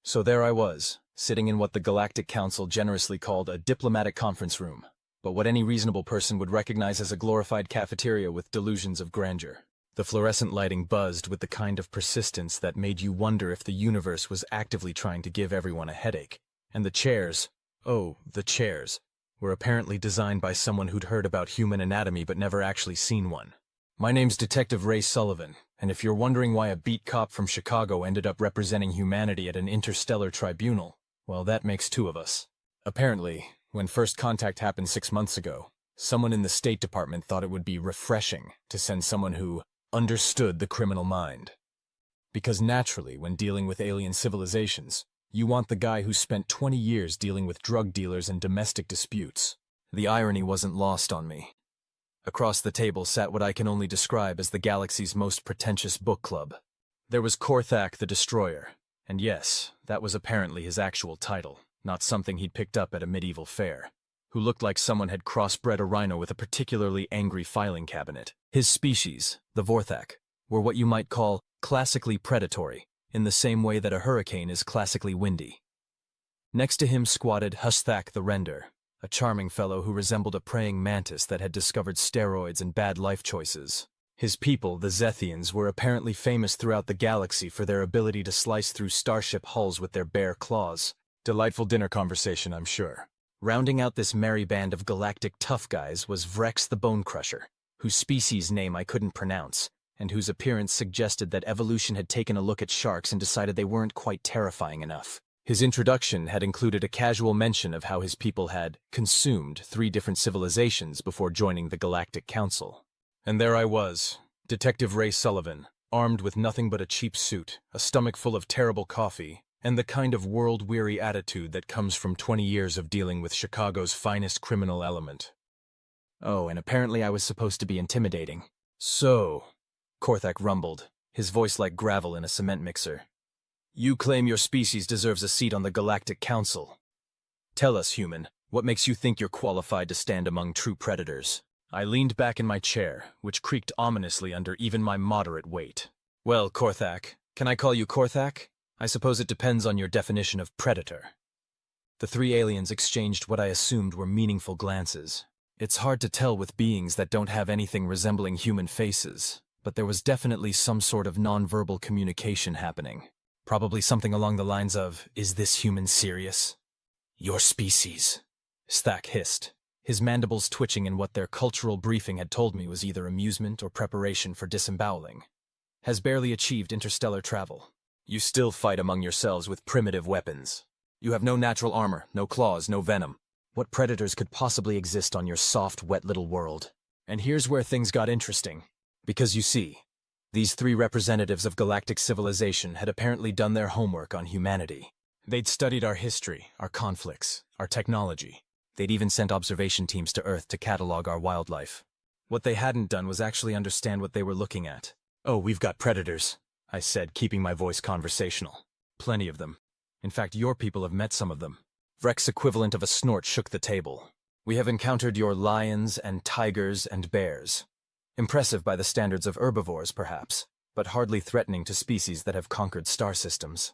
So there I was, sitting in what the Galactic Council generously called a diplomatic conference room, but what any reasonable person would recognize as a glorified cafeteria with delusions of grandeur. The fluorescent lighting buzzed with the kind of persistence that made you wonder if the universe was actively trying to give everyone a headache. And the chairs, oh, the chairs, were apparently designed by someone who'd heard about human anatomy but never actually seen one. My name's Detective Ray Sullivan, and if you're wondering why a beat cop from Chicago ended up representing humanity at an interstellar tribunal, well, that makes two of us. Apparently, when first contact happened 6 months ago, someone in the State Department thought it would be refreshing to send someone who understood the criminal mind. Because naturally, when dealing with alien civilizations, you want the guy who spent 20 years dealing with drug dealers and domestic disputes. The irony wasn't lost on me. Across the table sat what I can only describe as the galaxy's most pretentious book club. There was Korthak the Destroyer, and yes, that was apparently his actual title, not something he'd picked up at a medieval fair, who looked like someone had crossbred a rhino with a particularly angry filing cabinet. His species, the Vorthak, were what you might call classically predatory, in the same way that a hurricane is classically windy. Next to him squatted Husthak the Render, a charming fellow who resembled a praying mantis that had discovered steroids and bad life choices. His people, the Zethians, were apparently famous throughout the galaxy for their ability to slice through starship hulls with their bare claws. Delightful dinner conversation, I'm sure. Rounding out this merry band of galactic tough guys was Vrex the Bone Crusher, whose species name I couldn't pronounce, and whose appearance suggested that evolution had taken a look at sharks and decided they weren't quite terrifying enough. His introduction had included a casual mention of how his people had consumed 3 different civilizations before joining the Galactic Council. And there I was, Detective Ray Sullivan, armed with nothing but a cheap suit, a stomach full of terrible coffee, and the kind of world-weary attitude that comes from 20 years of dealing with Chicago's finest criminal element. Oh, and apparently I was supposed to be intimidating. So, Korthak rumbled, his voice like gravel in a cement mixer. You claim your species deserves a seat on the Galactic Council. Tell us, human, what makes you think you're qualified to stand among true predators? I leaned back in my chair, which creaked ominously under even my moderate weight. Well, Korthak, can I call you Korthak? I suppose it depends on your definition of predator. The 3 aliens exchanged what I assumed were meaningful glances. It's hard to tell with beings that don't have anything resembling human faces, but there was definitely some sort of nonverbal communication happening. Probably something along the lines of, "Is this human serious?" "Your species," Sthak hissed, his mandibles twitching in what their cultural briefing had told me was either amusement or preparation for disemboweling, "has barely achieved interstellar travel. You still fight among yourselves with primitive weapons. You have no natural armor, no claws, no venom. What predators could possibly exist on your soft, wet little world?" And here's where things got interesting. Because you see, these 3 representatives of galactic civilization had apparently done their homework on humanity. They'd studied our history, our conflicts, our technology. They'd even sent observation teams to Earth to catalog our wildlife. What they hadn't done was actually understand what they were looking at. "Oh, we've got predators," I said, keeping my voice conversational. "Plenty of them. In fact, your people have met some of them." Vrex's equivalent of a snort shook the table. "We have encountered your lions and tigers and bears. Impressive by the standards of herbivores, perhaps, but hardly threatening to species that have conquered star systems."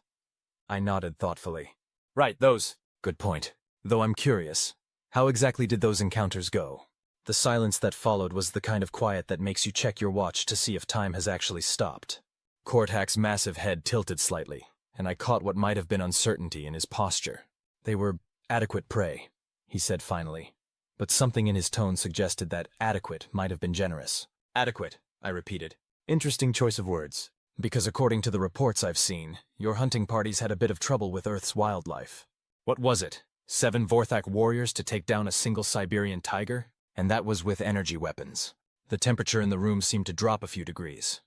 I nodded thoughtfully. "Right, those. Good point. Though I'm curious, how exactly did those encounters go?" The silence that followed was the kind of quiet that makes you check your watch to see if time has actually stopped. Korthak's massive head tilted slightly, and I caught what might have been uncertainty in his posture. "They were adequate prey," he said finally, but something in his tone suggested that adequate might have been generous. "Adequate," I repeated. "Interesting choice of words, because according to the reports I've seen, your hunting parties had a bit of trouble with Earth's wildlife. What was it? 7 Vorthak warriors to take down a single Siberian tiger? And that was with energy weapons." The temperature in the room seemed to drop a few degrees.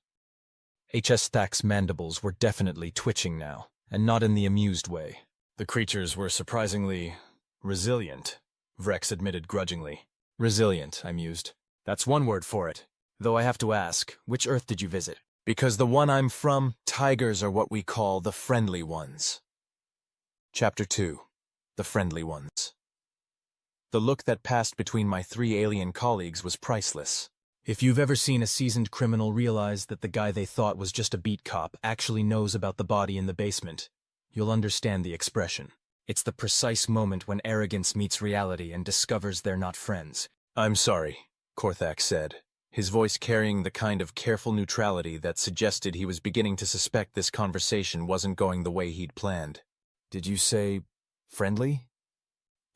HS Thak's mandibles were definitely twitching now, and not in the amused way. "The creatures were surprisingly resilient," Vrex admitted grudgingly. "Resilient," I mused. "That's one word for it. Though I have to ask, which Earth did you visit?" "Because the one I'm from, tigers are what we call the friendly ones." Chapter 2. The Friendly Ones. The look that passed between my 3 alien colleagues was priceless. If you've ever seen a seasoned criminal realize that the guy they thought was just a beat cop actually knows about the body in the basement, You'll understand the expression. It's the precise moment when arrogance meets reality and discovers they're not friends. I'm sorry, Korthak said, his voice carrying the kind of careful neutrality that suggested he was beginning to suspect this conversation wasn't going the way he'd planned. Did you say friendly?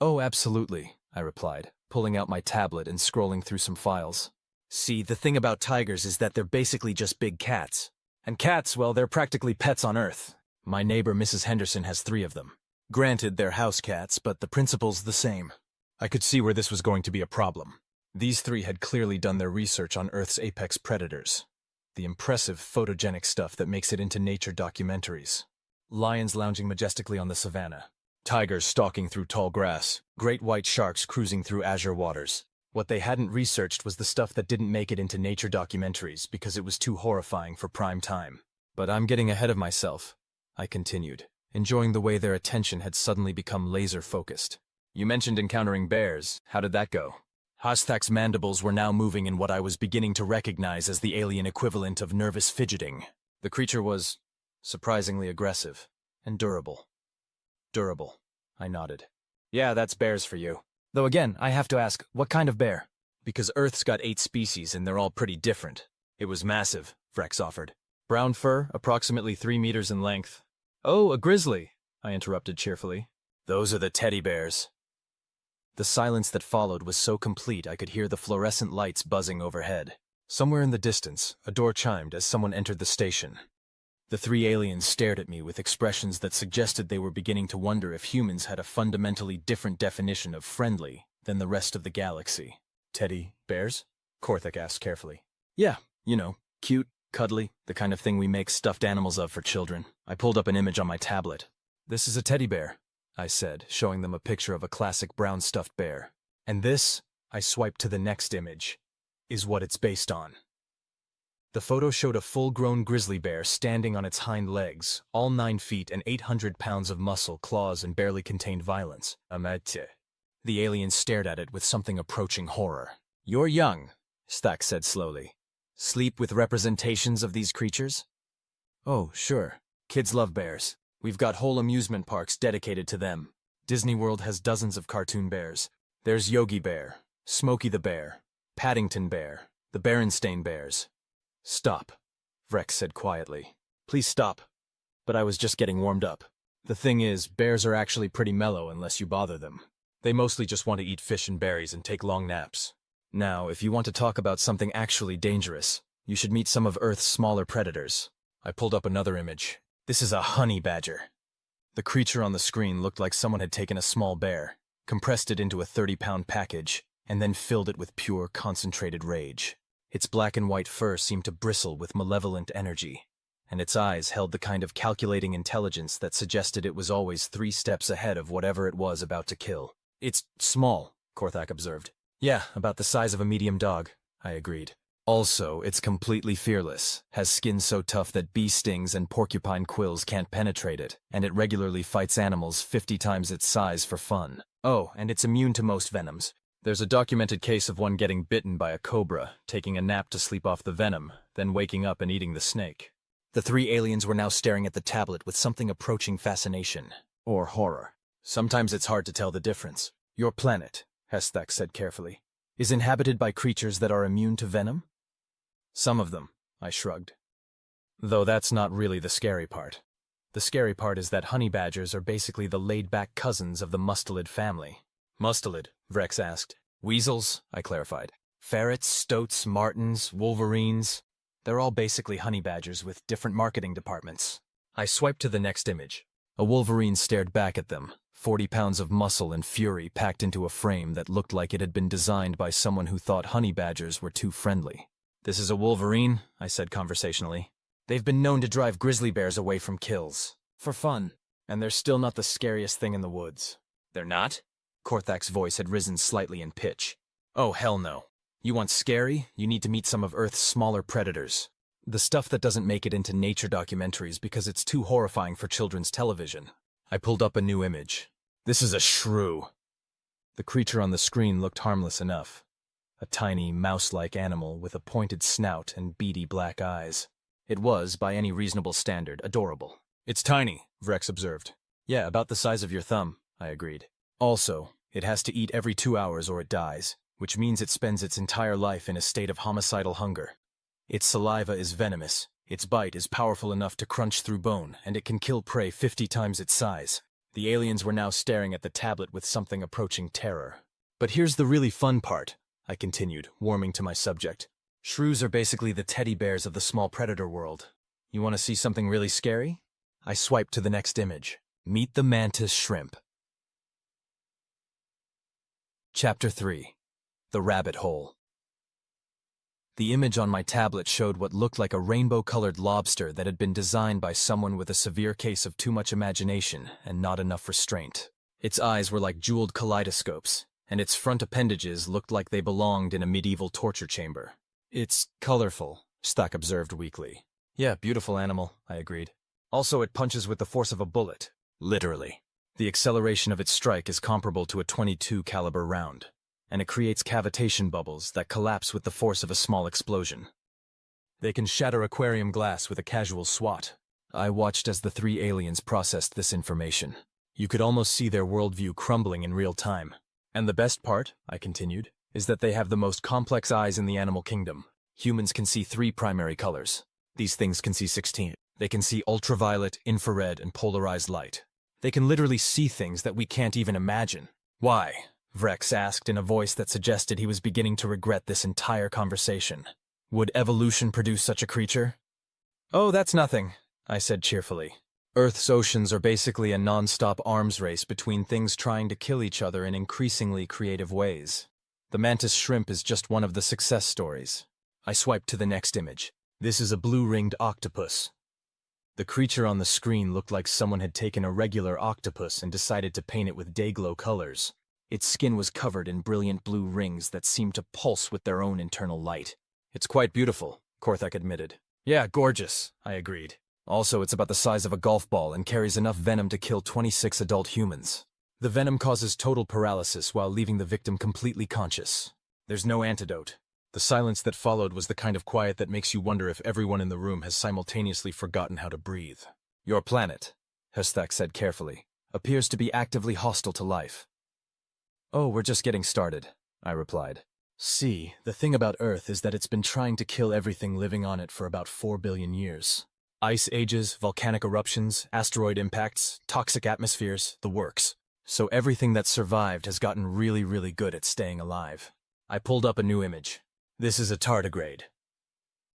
Oh, absolutely, I replied, pulling out my tablet and scrolling through some files. See, the thing about tigers is that they're basically just big cats. And cats, well, they're practically pets on Earth. My neighbor, Mrs. Henderson, has 3 of them. Granted, they're house cats, but the principle's the same. I could see where this was going to be a problem. These 3 had clearly done their research on Earth's apex predators. The impressive, photogenic stuff that makes it into nature documentaries. Lions lounging majestically on the savannah. Tigers stalking through tall grass. Great white sharks cruising through azure waters. What they hadn't researched was the stuff that didn't make it into nature documentaries because it was too horrifying for prime time. But I'm getting ahead of myself, I continued, enjoying the way their attention had suddenly become laser-focused. You mentioned encountering bears. How did that go? Hasthak's mandibles were now moving in what I was beginning to recognize as the alien equivalent of nervous fidgeting. The creature was surprisingly aggressive and durable. Durable, I nodded. Yeah, that's bears for you. Though again, I have to ask, what kind of bear? Because Earth's got 8 species and they're all pretty different. It was massive, Vrex offered. Brown fur, approximately 3 meters in length. Oh, a grizzly, I interrupted cheerfully. Those are the teddy bears. The silence that followed was so complete I could hear the fluorescent lights buzzing overhead. Somewhere in the distance, a door chimed as someone entered the station. The 3 aliens stared at me with expressions that suggested they were beginning to wonder if humans had a fundamentally different definition of friendly than the rest of the galaxy. Teddy bears? Korthak asked carefully. Yeah, you know, cute, cuddly, the kind of thing we make stuffed animals of for children. I pulled up an image on my tablet. This is a teddy bear, I said, showing them a picture of a classic brown stuffed bear. And this, I swiped to the next image, is what it's based on. The photo showed a full-grown grizzly bear standing on its hind legs, all 9 feet and 800 pounds of muscle, claws, and barely contained violence. Amate. The alien stared at it with something approaching horror. You're young, Stack said slowly. Sleep with representations of these creatures? Oh, sure. Kids love bears. We've got whole amusement parks dedicated to them. Disney World has dozens of cartoon bears. There's Yogi Bear, Smokey the Bear, Paddington Bear, the Berenstain Bears. Stop, Vrex said quietly. Please stop. But I was just getting warmed up. The thing is, bears are actually pretty mellow unless you bother them. They mostly just want to eat fish and berries and take long naps. Now, if you want to talk about something actually dangerous, you should meet some of Earth's smaller predators. I pulled up another image. This is a honey badger. The creature on the screen looked like someone had taken a small bear, compressed it into a 30-pound package, and then filled it with pure, concentrated rage. Its black and white fur seemed to bristle with malevolent energy, and its eyes held the kind of calculating intelligence that suggested it was always 3 steps ahead of whatever it was about to kill. It's small, Korthak observed. Yeah, about the size of a medium dog, I agreed. Also, it's completely fearless, has skin so tough that bee stings and porcupine quills can't penetrate it, and it regularly fights animals 50 times its size for fun. Oh, and it's immune to most venoms. There's a documented case of one getting bitten by a cobra, taking a nap to sleep off the venom, then waking up and eating the snake. The 3 aliens were now staring at the tablet with something approaching fascination, or horror. Sometimes it's hard to tell the difference. Your planet, Hasthak said carefully, is inhabited by creatures that are immune to venom? Some of them, I shrugged. Though that's not really the scary part. The scary part is that honey badgers are basically the laid-back cousins of the mustelid family. Mustelid? Vrex asked. Weasels, I clarified. Ferrets, stoats, martens, wolverines. They're all basically honey badgers with different marketing departments. I swiped to the next image. A wolverine stared back at them, 40 pounds of muscle and fury packed into a frame that looked like it had been designed by someone who thought honey badgers were too friendly. This is a wolverine, I said conversationally. They've been known to drive grizzly bears away from kills. For fun. And they're still not the scariest thing in the woods. They're not? Korthak's voice had risen slightly in pitch. Oh, hell no. You want scary? You need to meet some of Earth's smaller predators. The stuff that doesn't make it into nature documentaries because it's too horrifying for children's television. I pulled up a new image. This is a shrew. The creature on the screen looked harmless enough. A tiny, mouse-like animal with a pointed snout and beady black eyes. It was, by any reasonable standard, adorable. It's tiny, Vrex observed. Yeah, about the size of your thumb, I agreed. Also, it has to eat every 2 hours or it dies, which means it spends its entire life in a state of homicidal hunger. Its saliva is venomous, its bite is powerful enough to crunch through bone, and it can kill prey 50 times its size. The aliens were now staring at the tablet with something approaching terror. But here's the really fun part, I continued, warming to my subject. Shrews are basically the teddy bears of the small predator world. You want to see something really scary? I swiped to the next image. Meet the mantis shrimp. Chapter 3. The Rabbit Hole. The image on my tablet showed what looked like a rainbow-colored lobster that had been designed by someone with a severe case of too much imagination and not enough restraint. Its eyes were like jeweled kaleidoscopes, and its front appendages looked like they belonged in a medieval torture chamber. It's colorful, Stack observed weakly. Yeah, beautiful animal, I agreed. Also, it punches with the force of a bullet. Literally. The acceleration of its strike is comparable to a .22 caliber round, and it creates cavitation bubbles that collapse with the force of a small explosion. They can shatter aquarium glass with a casual swat. I watched as the 3 aliens processed this information. You could almost see their worldview crumbling in real time. And the best part, I continued, is that they have the most complex eyes in the animal kingdom. Humans can see 3 primary colors. These things can see 16. They can see ultraviolet, infrared, and polarized light. They can literally see things that we can't even imagine. Why? Vrex asked in a voice that suggested he was beginning to regret this entire conversation. Would evolution produce such a creature? Oh, that's nothing, I said cheerfully. Earth's oceans are basically a non-stop arms race between things trying to kill each other in increasingly creative ways. The mantis shrimp is just one of the success stories. I swiped to the next image. This is a blue-ringed octopus. The creature on the screen looked like someone had taken a regular octopus and decided to paint it with day-glow colors. Its skin was covered in brilliant blue rings that seemed to pulse with their own internal light. It's quite beautiful, Korthak admitted. Yeah, gorgeous, I agreed. Also, it's about the size of a golf ball and carries enough venom to kill 26 adult humans. The venom causes total paralysis while leaving the victim completely conscious. There's no antidote. The silence that followed was the kind of quiet that makes you wonder if everyone in the room has simultaneously forgotten how to breathe. Your planet, Hestak said carefully, appears to be actively hostile to life. Oh, we're just getting started, I replied. See, the thing about Earth is that it's been trying to kill everything living on it for about 4 billion years. Ice ages, volcanic eruptions, asteroid impacts, toxic atmospheres, the works. So everything that survived has gotten really, really good at staying alive. I pulled up a new image. This is a tardigrade.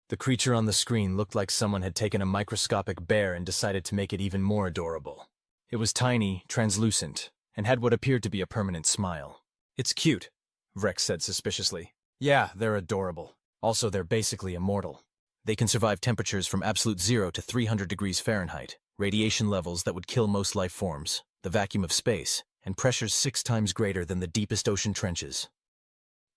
The creature on the screen looked like someone had taken a microscopic bear and decided to make it even more adorable. It was tiny, translucent, and had what appeared to be a permanent smile. It's cute, Vrex said suspiciously. Yeah, they're adorable. Also, they're basically immortal. They can survive temperatures from absolute 0 to 300 degrees Fahrenheit, radiation levels that would kill most life forms, the vacuum of space, and pressures 6 times greater than the deepest ocean trenches.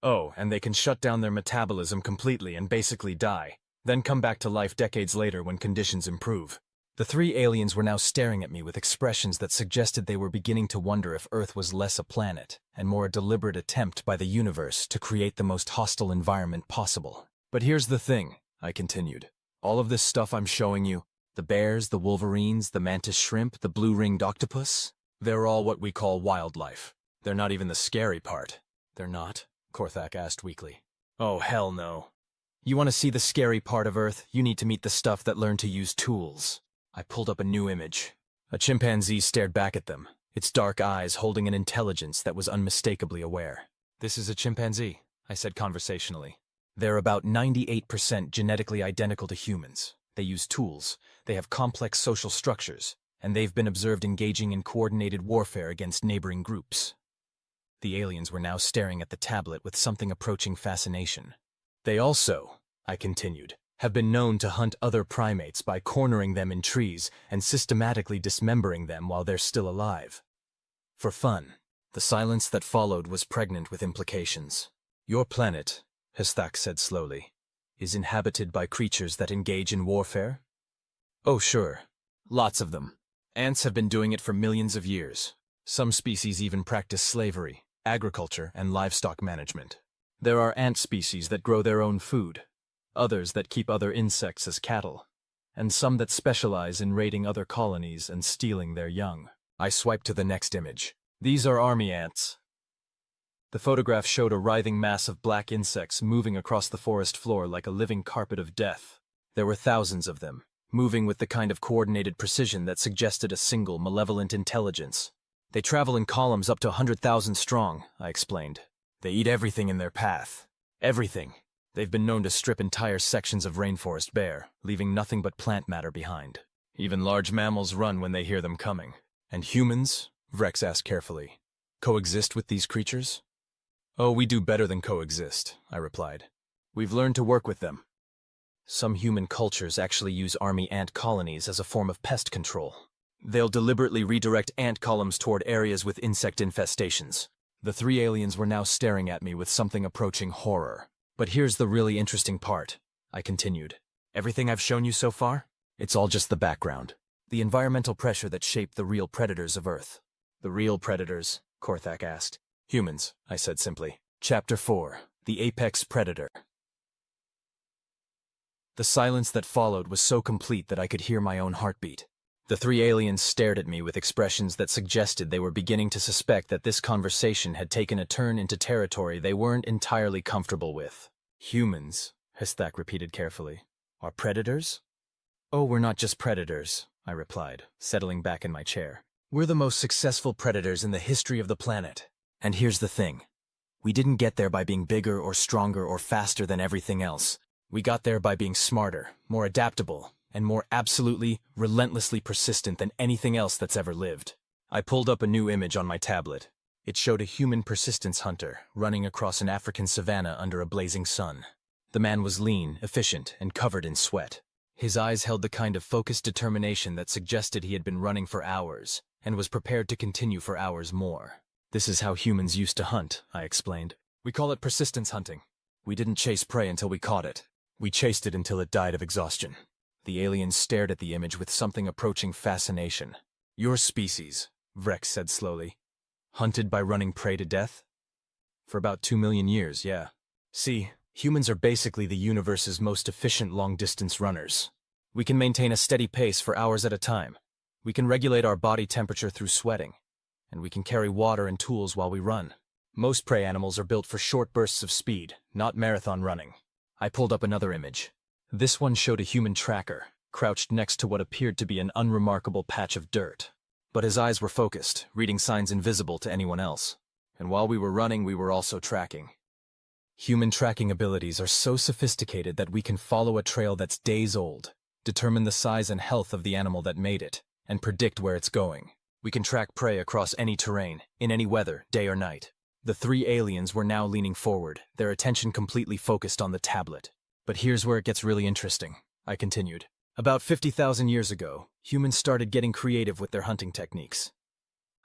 Oh, and they can shut down their metabolism completely and basically die, then come back to life decades later when conditions improve. The 3 aliens were now staring at me with expressions that suggested they were beginning to wonder if Earth was less a planet and more a deliberate attempt by the universe to create the most hostile environment possible. But here's the thing, I continued. All of this stuff I'm showing you, the bears, the wolverines, the mantis shrimp, the blue-ringed octopus, they're all what we call wildlife. They're not even the scary part. They're not? Korthak asked weakly. Oh, hell no. You want to see the scary part of Earth, you need to meet the stuff that learn to use tools. I pulled up a new image. A chimpanzee stared back at them, its dark eyes holding an intelligence that was unmistakably aware. This is a chimpanzee, I said conversationally. They're about 98% genetically identical to humans. They use tools, they have complex social structures, and they've been observed engaging in coordinated warfare against neighboring groups. The aliens were now staring at the tablet with something approaching fascination. They also, I continued, have been known to hunt other primates by cornering them in trees and systematically dismembering them while they're still alive. For fun. The silence that followed was pregnant with implications. Your planet, Hestak said slowly, is inhabited by creatures that engage in warfare? Oh, sure. Lots of them. Ants have been doing it for millions of years. Some species even practice slavery, agriculture, and livestock management. There are ant species that grow their own food, others that keep other insects as cattle, and some that specialize in raiding other colonies and stealing their young. I swiped to the next image. These are army ants. The photograph showed a writhing mass of black insects moving across the forest floor like a living carpet of death. There were thousands of them, moving with the kind of coordinated precision that suggested a single, malevolent intelligence. They travel in columns up to 100,000 strong, I explained. They eat everything in their path. Everything. They've been known to strip entire sections of rainforest bare, leaving nothing but plant matter behind. Even large mammals run when they hear them coming. And humans? Vex asked carefully. Coexist with these creatures? Oh, we do better than coexist, I replied. We've learned to work with them. Some human cultures actually use army ant colonies as a form of pest control. They'll deliberately redirect ant columns toward areas with insect infestations. The three aliens were now staring at me with something approaching horror. But here's the really interesting part, I continued. Everything I've shown you so far? It's all just the background. The environmental pressure that shaped the real predators of Earth. The real predators? Korthak asked. Humans, I said simply. Chapter 4. The Apex Predator. The silence that followed was so complete that I could hear my own heartbeat. The three aliens stared at me with expressions that suggested they were beginning to suspect that this conversation had taken a turn into territory they weren't entirely comfortable with. Humans, Hesthak repeated carefully. Are predators? Oh, we're not just predators, I replied, settling back in my chair. We're the most successful predators in the history of the planet. And here's the thing. We didn't get there by being bigger or stronger or faster than everything else. We got there by being smarter, more adaptable, and more absolutely, relentlessly persistent than anything else that's ever lived. I pulled up a new image on my tablet. It showed a human persistence hunter running across an African savanna under a blazing sun. The man was lean, efficient, and covered in sweat. His eyes held the kind of focused determination that suggested he had been running for hours, and was prepared to continue for hours more. This is how humans used to hunt, I explained. We call it persistence hunting. We didn't chase prey until we caught it. We chased it until it died of exhaustion. The aliens stared at the image with something approaching fascination. Your species, Vex said slowly. Hunted by running prey to death? For about 2 million years, yeah. See, humans are basically the universe's most efficient long-distance runners. We can maintain a steady pace for hours at a time. We can regulate our body temperature through sweating. And we can carry water and tools while we run. Most prey animals are built for short bursts of speed, not marathon running. I pulled up another image. This one showed a human tracker, crouched next to what appeared to be an unremarkable patch of dirt. But his eyes were focused, reading signs invisible to anyone else. And while we were running, we were also tracking. Human tracking abilities are so sophisticated that we can follow a trail that's days old, determine the size and health of the animal that made it, and predict where it's going. We can track prey across any terrain, in any weather, day or night. The three aliens were now leaning forward, their attention completely focused on the tablet. But here's where it gets really interesting, I continued. About 50,000 years ago, humans started getting creative with their hunting techniques.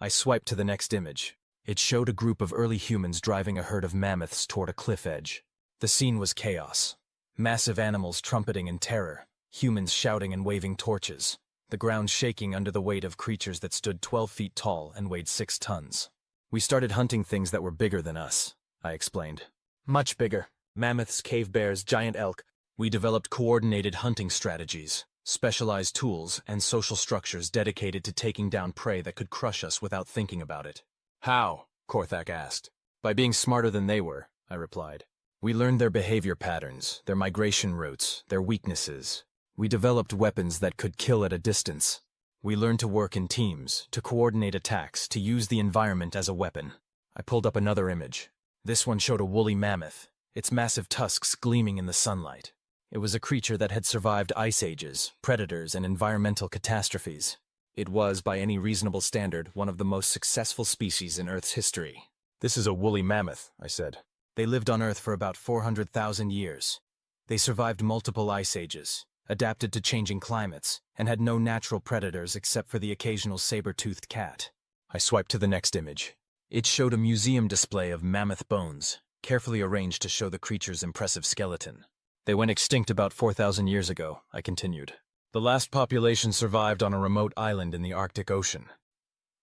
I swiped to the next image. It showed a group of early humans driving a herd of mammoths toward a cliff edge. The scene was chaos. Massive animals trumpeting in terror, humans shouting and waving torches. The ground shaking under the weight of creatures that stood 12 feet tall and weighed 6 tons. We started hunting things that were bigger than us, I explained. Much bigger. Mammoths, cave bears, giant elk. We developed coordinated hunting strategies, specialized tools, and social structures dedicated to taking down prey that could crush us without thinking about it. How? Korthak asked. By being smarter than they were, I replied. We learned their behavior patterns, their migration routes, their weaknesses. We developed weapons that could kill at a distance. We learned to work in teams, to coordinate attacks, to use the environment as a weapon. I pulled up another image. This one showed a woolly mammoth, its massive tusks gleaming in the sunlight. It was a creature that had survived ice ages, predators, and environmental catastrophes. It was, by any reasonable standard, one of the most successful species in Earth's history. This is a woolly mammoth, I said. They lived on Earth for about 400,000 years. They survived multiple ice ages, adapted to changing climates, and had no natural predators except for the occasional saber-toothed cat. I swiped to the next image. It showed a museum display of mammoth bones, carefully arranged to show the creature's impressive skeleton. They went extinct about 4,000 years ago, I continued. The last population survived on a remote island in the Arctic Ocean.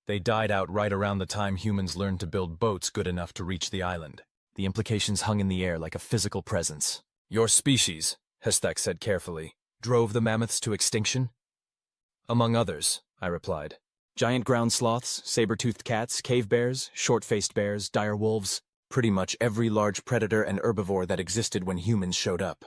They died out right around the time humans learned to build boats good enough to reach the island. The implications hung in the air like a physical presence. Your species, Hesthak said carefully, drove the mammoths to extinction? Among others, I replied. Giant ground sloths, saber-toothed cats, cave bears, short-faced bears, dire wolves, pretty much every large predator and herbivore that existed when humans showed up.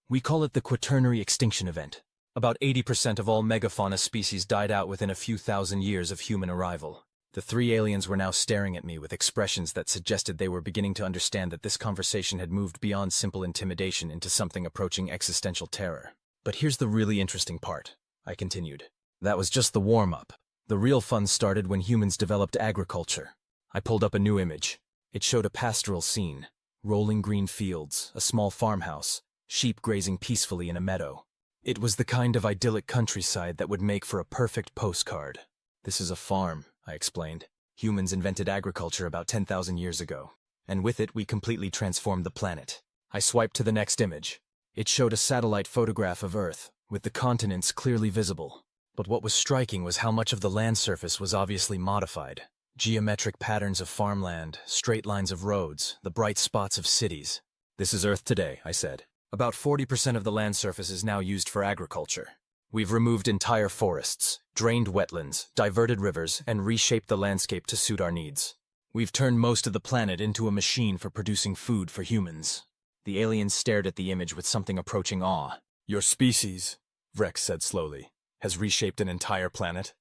We call it the Quaternary extinction event. About 80% of all megafauna species died out within a few thousand years of human arrival. The three aliens were now staring at me with expressions that suggested they were beginning to understand that this conversation had moved beyond simple intimidation into something approaching existential terror. But here's the really interesting part, I continued. That was just the warm-up. The real fun started when humans developed agriculture. I pulled up a new image. It showed a pastoral scene. Rolling green fields, a small farmhouse, sheep grazing peacefully in a meadow. It was the kind of idyllic countryside that would make for a perfect postcard. This is a farm, I explained. Humans invented agriculture about 10,000 years ago, and with it we completely transformed the planet. I swiped to the next image. It showed a satellite photograph of Earth, with the continents clearly visible. But what was striking was how much of the land surface was obviously modified. Geometric patterns of farmland, straight lines of roads, the bright spots of cities. This is Earth today, I said. About 40% of the land surface is now used for agriculture. We've removed entire forests, drained wetlands, diverted rivers, and reshaped the landscape to suit our needs. We've turned most of the planet into a machine for producing food for humans. The aliens stared at the image with something approaching awe. Your species, Vex said slowly, has reshaped an entire planet?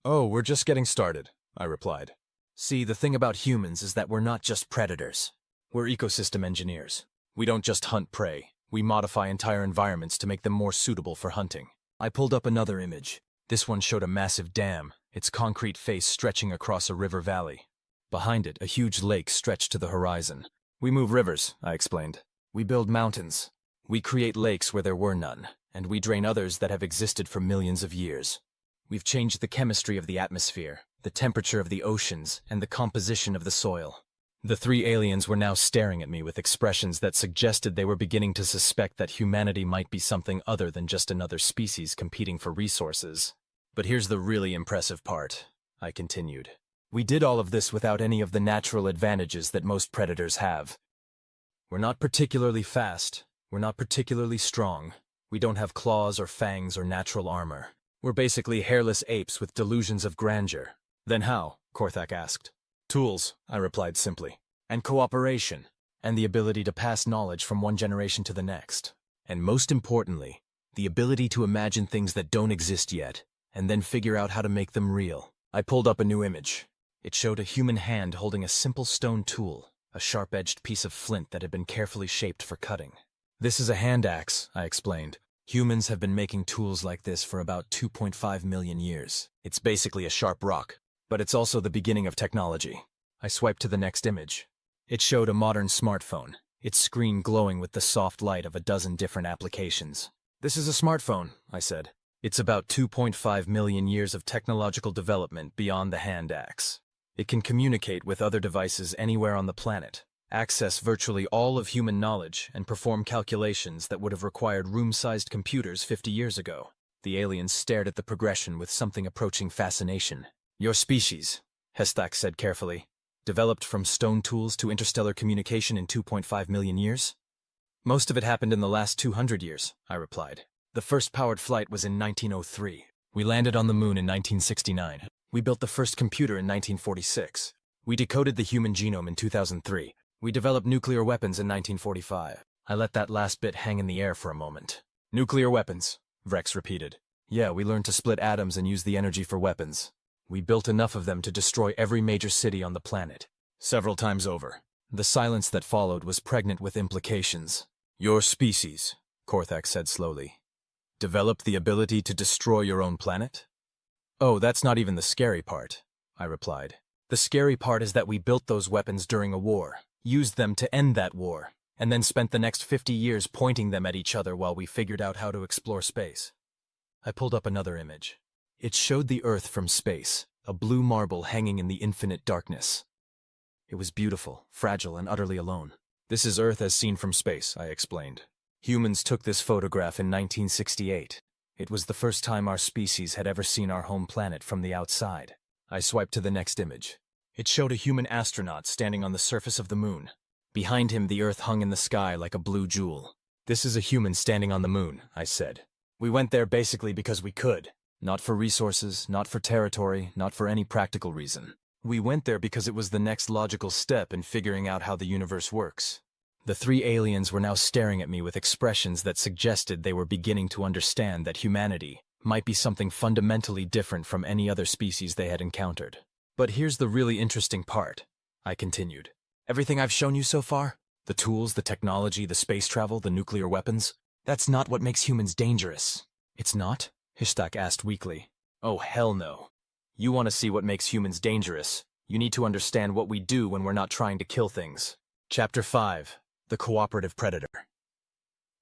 Oh, we're just getting started, I replied. See, the thing about humans is that we're not just predators. We're ecosystem engineers. We don't just hunt prey. We modify entire environments to make them more suitable for hunting. I pulled up another image. This one showed a massive dam, its concrete face stretching across a river valley. Behind it, a huge lake stretched to the horizon. We move rivers, I explained. We build mountains. We create lakes where there were none, and we drain others that have existed for millions of years. We've changed the chemistry of the atmosphere, the temperature of the oceans, and the composition of the soil. The three aliens were now staring at me with expressions that suggested they were beginning to suspect that humanity might be something other than just another species competing for resources. But here's the really impressive part, I continued. We did all of this without any of the natural advantages that most predators have. We're not particularly fast. We're not particularly strong. We don't have claws or fangs or natural armor. We're basically hairless apes with delusions of grandeur. Then how? Korthak asked. Tools, I replied simply, and cooperation, and the ability to pass knowledge from one generation to the next. And most importantly, the ability to imagine things that don't exist yet, and then figure out how to make them real. I pulled up a new image. It showed a human hand holding a simple stone tool, a sharp-edged piece of flint that had been carefully shaped for cutting. This is a hand axe, I explained. Humans have been making tools like this for about 2.5 million years. It's basically a sharp rock. But it's also the beginning of technology. I swiped to the next image. It showed a modern smartphone, its screen glowing with the soft light of a dozen different applications. This is a smartphone, I said. It's about 2.5 million years of technological development beyond the hand axe. It can communicate with other devices anywhere on the planet, access virtually all of human knowledge, and perform calculations that would have required room-sized computers 50 years ago. The aliens stared at the progression with something approaching fascination. Your species, Hestak said carefully, developed from stone tools to interstellar communication in 2.5 million years? Most of it happened in the last 200 years, I replied. The first powered flight was in 1903. We landed on the moon in 1969. We built the first computer in 1946. We decoded the human genome in 2003. We developed nuclear weapons in 1945. I let that last bit hang in the air for a moment. Nuclear weapons, Vex repeated. Yeah, we learned to split atoms and use the energy for weapons. We built enough of them to destroy every major city on the planet, several times over. The silence that followed was pregnant with implications. Your species, Korthak said slowly, developed the ability to destroy your own planet? Oh, that's not even the scary part, I replied. The scary part is that we built those weapons during a war, used them to end that war, and then spent the next 50 years pointing them at each other while we figured out how to explore space. I pulled up another image. It showed the Earth from space, a blue marble hanging in the infinite darkness. It was beautiful, fragile, and utterly alone. This is Earth as seen from space, I explained. Humans took this photograph in 1968. It was the first time our species had ever seen our home planet from the outside. I swiped to the next image. It showed a human astronaut standing on the surface of the moon. Behind him, the Earth hung in the sky like a blue jewel. This is a human standing on the moon, I said. We went there basically because we could. Not for resources, not for territory, not for any practical reason. We went there because it was the next logical step in figuring out how the universe works. The three aliens were now staring at me with expressions that suggested they were beginning to understand that humanity might be something fundamentally different from any other species they had encountered. But here's the really interesting part, I continued. Everything I've shown you so far, the tools, the technology, the space travel, the nuclear weapons, that's not what makes humans dangerous. It's not? Hishtak asked weakly. Oh, hell no. You want to see what makes humans dangerous? You need to understand what we do when we're not trying to kill things. Chapter 5. The Cooperative Predator.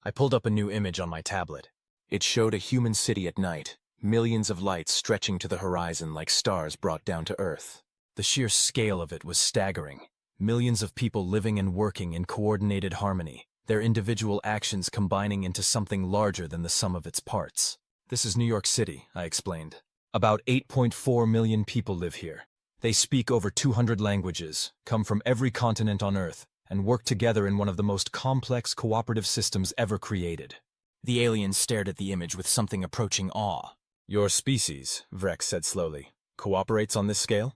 I pulled up a new image on my tablet. It showed a human city at night, millions of lights stretching to the horizon like stars brought down to Earth. The sheer scale of it was staggering. Millions of people living and working in coordinated harmony, their individual actions combining into something larger than the sum of its parts. This is New York City, I explained. About 8.4 million people live here. They speak over 200 languages, come from every continent on Earth, and work together in one of the most complex cooperative systems ever created. The alien stared at the image with something approaching awe. Your species, Vrex said slowly, cooperates on this scale?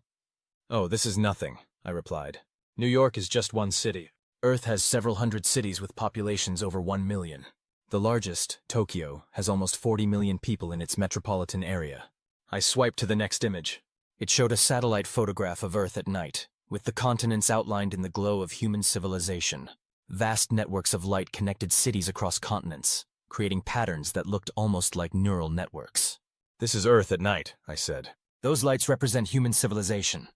Oh, this is nothing, I replied. New York is just one city. Earth has several hundred cities with populations over 1 million. The largest, Tokyo, has almost 40 million people in its metropolitan area. I swiped to the next image. It showed a satellite photograph of Earth at night, with the continents outlined in the glow of human civilization. Vast networks of light connected cities across continents, creating patterns that looked almost like neural networks. This is Earth at night, I said. Those lights represent human civilization.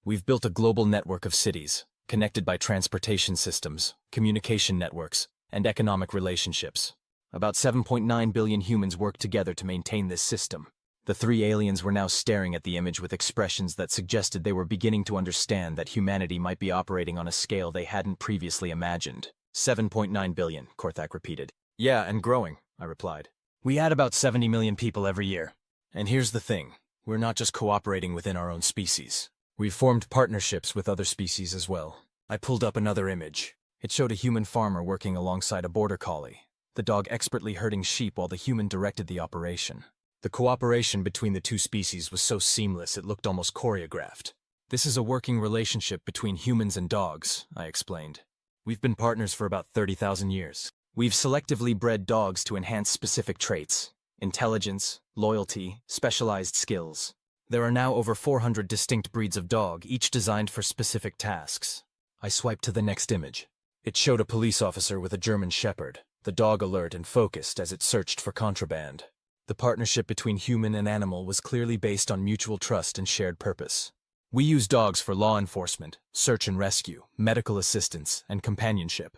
We've built a global network of cities, connected by transportation systems, communication networks, and economic relationships. About 7.9 billion humans work together to maintain this system. The three aliens were now staring at the image with expressions that suggested they were beginning to understand that humanity might be operating on a scale they hadn't previously imagined. 7.9 billion, Korthak repeated. Yeah, and growing, I replied. We add about 70 million people every year. And here's the thing, we're not just cooperating within our own species. We've formed partnerships with other species as well. I pulled up another image. It showed a human farmer working alongside a border collie, the dog expertly herding sheep while the human directed the operation. The cooperation between the two species was so seamless it looked almost choreographed. This is a working relationship between humans and dogs, I explained. We've been partners for about 30,000 years. We've selectively bred dogs to enhance specific traits: intelligence, loyalty, specialized skills. There are now over 400 distinct breeds of dog, each designed for specific tasks. I swiped to the next image. It showed a police officer with a German shepherd, the dog alert and focused as it searched for contraband. The partnership between human and animal was clearly based on mutual trust and shared purpose. We use dogs for law enforcement, search and rescue, medical assistance, and companionship.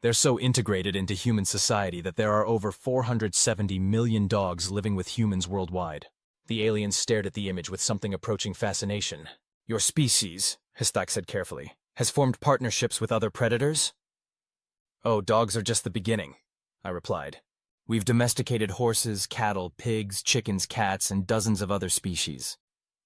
They're so integrated into human society that there are over 470 million dogs living with humans worldwide. The aliens stared at the image with something approaching fascination. Your species, Hystak said carefully, has formed partnerships with other predators? Oh, dogs are just the beginning, I replied. We've domesticated horses, cattle, pigs, chickens, cats, and dozens of other species.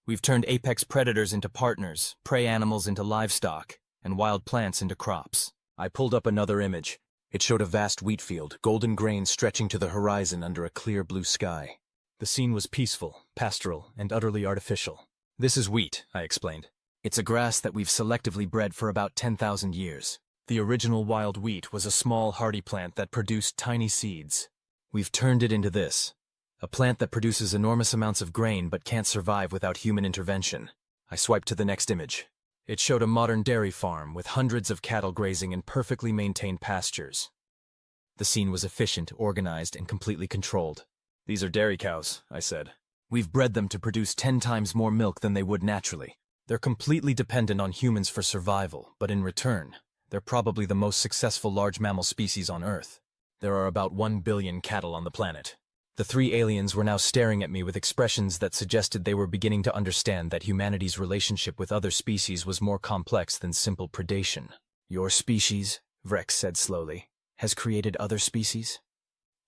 We've turned apex predators into partners, prey animals into livestock, and wild plants into crops. I pulled up another image. It showed a vast wheat field, golden grain stretching to the horizon under a clear blue sky. The scene was peaceful, pastoral, and utterly artificial. This is wheat, I explained. It's a grass that we've selectively bred for about 10,000 years. The original wild wheat was a small, hardy plant that produced tiny seeds. We've turned it into this, a plant that produces enormous amounts of grain but can't survive without human intervention. I swiped to the next image. It showed a modern dairy farm with hundreds of cattle grazing in perfectly maintained pastures. The scene was efficient, organized, and completely controlled. These are dairy cows, I said. We've bred them to produce 10 times more milk than they would naturally. They're completely dependent on humans for survival, but in return, they're probably the most successful large mammal species on Earth. There are about 1 billion cattle on the planet. The three aliens were now staring at me with expressions that suggested they were beginning to understand that humanity's relationship with other species was more complex than simple predation. Your species, Vrex said slowly, has created other species?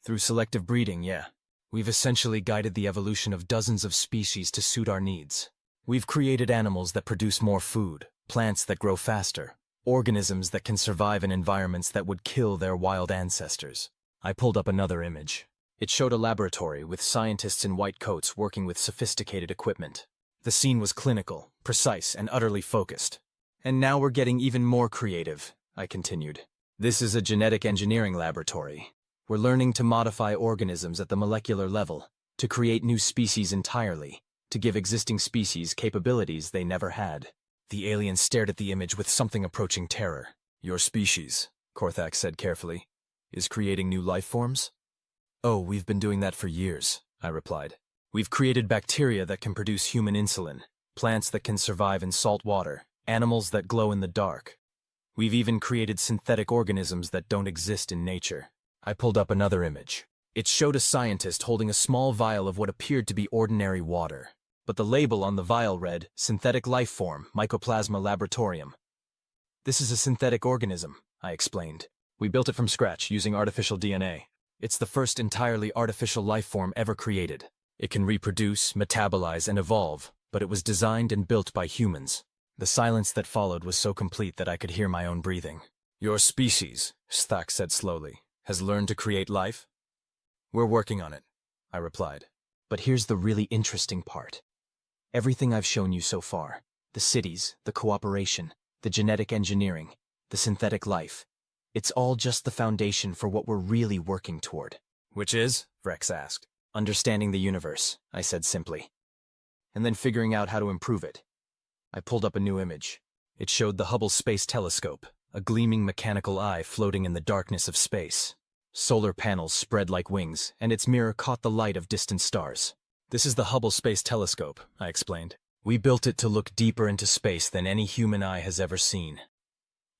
Through selective breeding, yeah. We've essentially guided the evolution of dozens of species to suit our needs. We've created animals that produce more food, plants that grow faster, Organisms that can survive in environments that would kill their wild ancestors. I pulled up another image. It showed a laboratory with scientists in white coats working with sophisticated equipment. The scene was clinical, precise, and utterly focused. And now we're getting even more creative, I continued. This is a genetic engineering laboratory. We're learning to modify organisms at the molecular level, to create new species entirely, to give existing species capabilities they never had. The alien stared at the image with something approaching terror. Your species, Korthak said carefully, is creating new life forms? Oh, we've been doing that for years, I replied. We've created bacteria that can produce human insulin, plants that can survive in salt water, animals that glow in the dark. We've even created synthetic organisms that don't exist in nature. I pulled up another image. It showed a scientist holding a small vial of what appeared to be ordinary water. But the label on the vial read, Synthetic Life Form, Mycoplasma Laboratorium. This is a synthetic organism, I explained. We built it from scratch using artificial DNA. It's the first entirely artificial life form ever created. It can reproduce, metabolize, and evolve, but it was designed and built by humans. The silence that followed was so complete that I could hear my own breathing. Your species, Sthak said slowly, has learned to create life? We're working on it, I replied. But here's the really interesting part. Everything I've shown you so far, the cities, the cooperation, the genetic engineering, the synthetic life, it's all just the foundation for what we're really working toward. Which is? Vex asked. Understanding the universe, I said simply. And then figuring out how to improve it. I pulled up a new image. It showed the Hubble Space Telescope, a gleaming mechanical eye floating in the darkness of space. Solar panels spread like wings, and its mirror caught the light of distant stars. This is the Hubble Space Telescope, I explained. We built it to look deeper into space than any human eye has ever seen.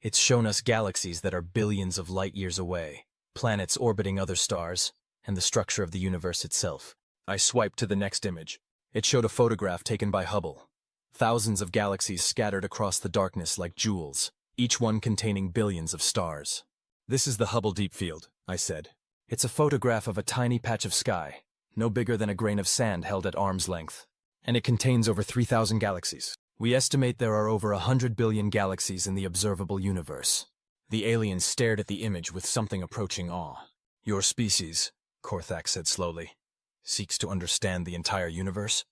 It's shown us galaxies that are billions of light years away, planets orbiting other stars, and the structure of the universe itself. I swiped to the next image. It showed a photograph taken by Hubble. Thousands of galaxies scattered across the darkness like jewels, each one containing billions of stars. This is the Hubble Deep Field, I said. It's a photograph of a tiny patch of sky, no bigger than a grain of sand held at arm's length. And it contains over 3,000 galaxies. We estimate there are over 100 billion galaxies in the observable universe. The alien stared at the image with something approaching awe. Your species, Korthak said slowly, seeks to understand the entire universe?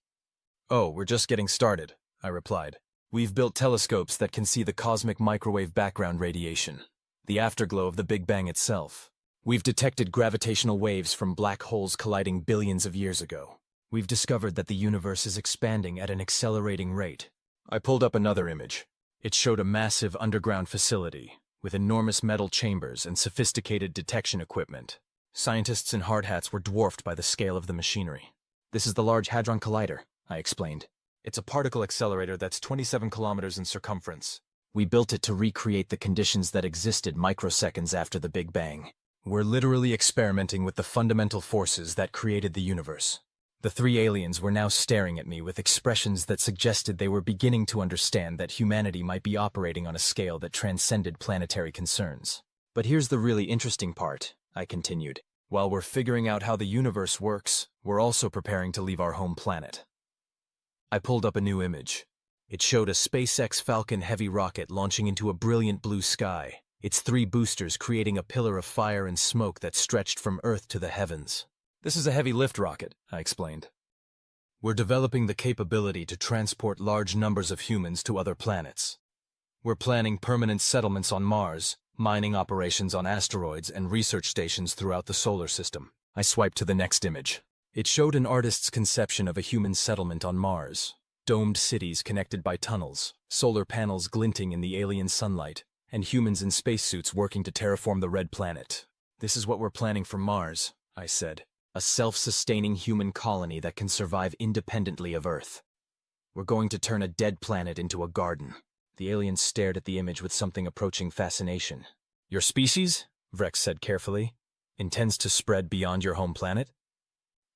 Oh, we're just getting started, I replied. We've built telescopes that can see the cosmic microwave background radiation, the afterglow of the Big Bang itself. We've detected gravitational waves from black holes colliding billions of years ago. We've discovered that the universe is expanding at an accelerating rate. I pulled up another image. It showed a massive underground facility with enormous metal chambers and sophisticated detection equipment. Scientists in hard hats were dwarfed by the scale of the machinery. This is the Large Hadron Collider, I explained. It's a particle accelerator that's 27 kilometers in circumference. We built it to recreate the conditions that existed microseconds after the Big Bang. We're literally experimenting with the fundamental forces that created the universe. The three aliens were now staring at me with expressions that suggested they were beginning to understand that humanity might be operating on a scale that transcended planetary concerns. But here's the really interesting part, I continued. While we're figuring out how the universe works, we're also preparing to leave our home planet. I pulled up a new image. It showed a SpaceX Falcon Heavy rocket launching into a brilliant blue sky, its 3 boosters creating a pillar of fire and smoke that stretched from Earth to the heavens. This is a heavy lift rocket, I explained. We're developing the capability to transport large numbers of humans to other planets. We're planning permanent settlements on Mars, mining operations on asteroids, and research stations throughout the solar system. I swiped to the next image. It showed an artist's conception of a human settlement on Mars. Domed cities connected by tunnels, solar panels glinting in the alien sunlight, and humans in spacesuits working to terraform the red planet. This is what we're planning for Mars, I said. A self-sustaining human colony that can survive independently of Earth. We're going to turn a dead planet into a garden. The alien stared at the image with something approaching fascination. Your species, Vex said carefully, intends to spread beyond your home planet?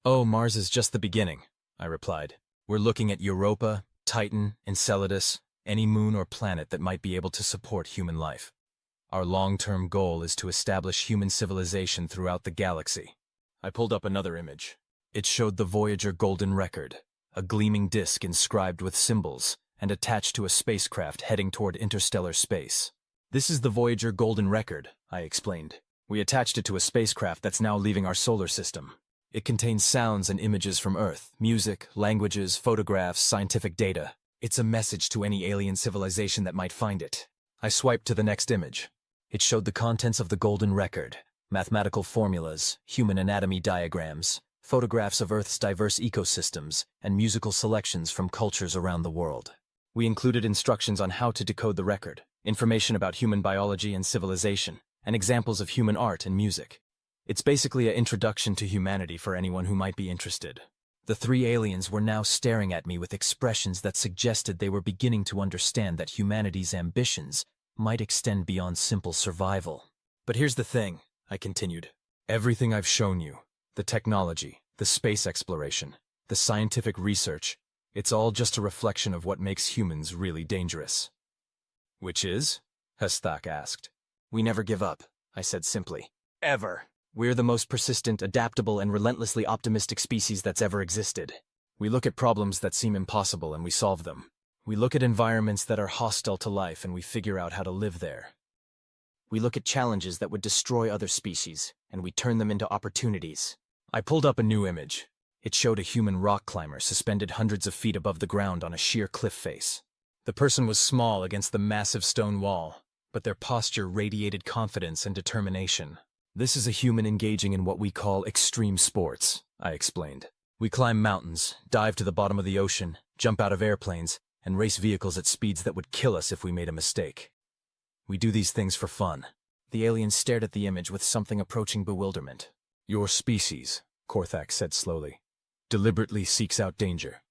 Oh, Mars is just the beginning, I replied. We're looking at Europa, Titan, Enceladus, any moon or planet that might be able to support human life. Our long-term goal is to establish human civilization throughout the galaxy. I pulled up another image. It showed the Voyager Golden Record, a gleaming disk inscribed with symbols and attached to a spacecraft heading toward interstellar space. This is the Voyager Golden Record, I explained. We attached it to a spacecraft that's now leaving our solar system. It contains sounds and images from Earth, music, languages, photographs, scientific data. It's a message to any alien civilization that might find it. I swiped to the next image. It showed the contents of the Golden Record, mathematical formulas, human anatomy diagrams, photographs of Earth's diverse ecosystems, and musical selections from cultures around the world. We included instructions on how to decode the record, information about human biology and civilization, and examples of human art and music. It's basically an introduction to humanity for anyone who might be interested. The three aliens were now staring at me with expressions that suggested they were beginning to understand that humanity's ambitions might extend beyond simple survival. But here's the thing, I continued. Everything I've shown you, the technology, the space exploration, the scientific research, it's all just a reflection of what makes humans really dangerous. Which is? Hesthak asked. We never give up, I said simply. Ever. We're the most persistent, adaptable, and relentlessly optimistic species that's ever existed. We look at problems that seem impossible and we solve them. We look at environments that are hostile to life and we figure out how to live there. We look at challenges that would destroy other species and we turn them into opportunities. I pulled up a new image. It showed a human rock climber suspended hundreds of feet above the ground on a sheer cliff face. The person was small against the massive stone wall, but their posture radiated confidence and determination. This is a human engaging in what we call extreme sports, I explained. We climb mountains, dive to the bottom of the ocean, jump out of airplanes, and race vehicles at speeds that would kill us if we made a mistake. We do these things for fun. The alien stared at the image with something approaching bewilderment. Your species, Korthak said slowly, deliberately seeks out danger.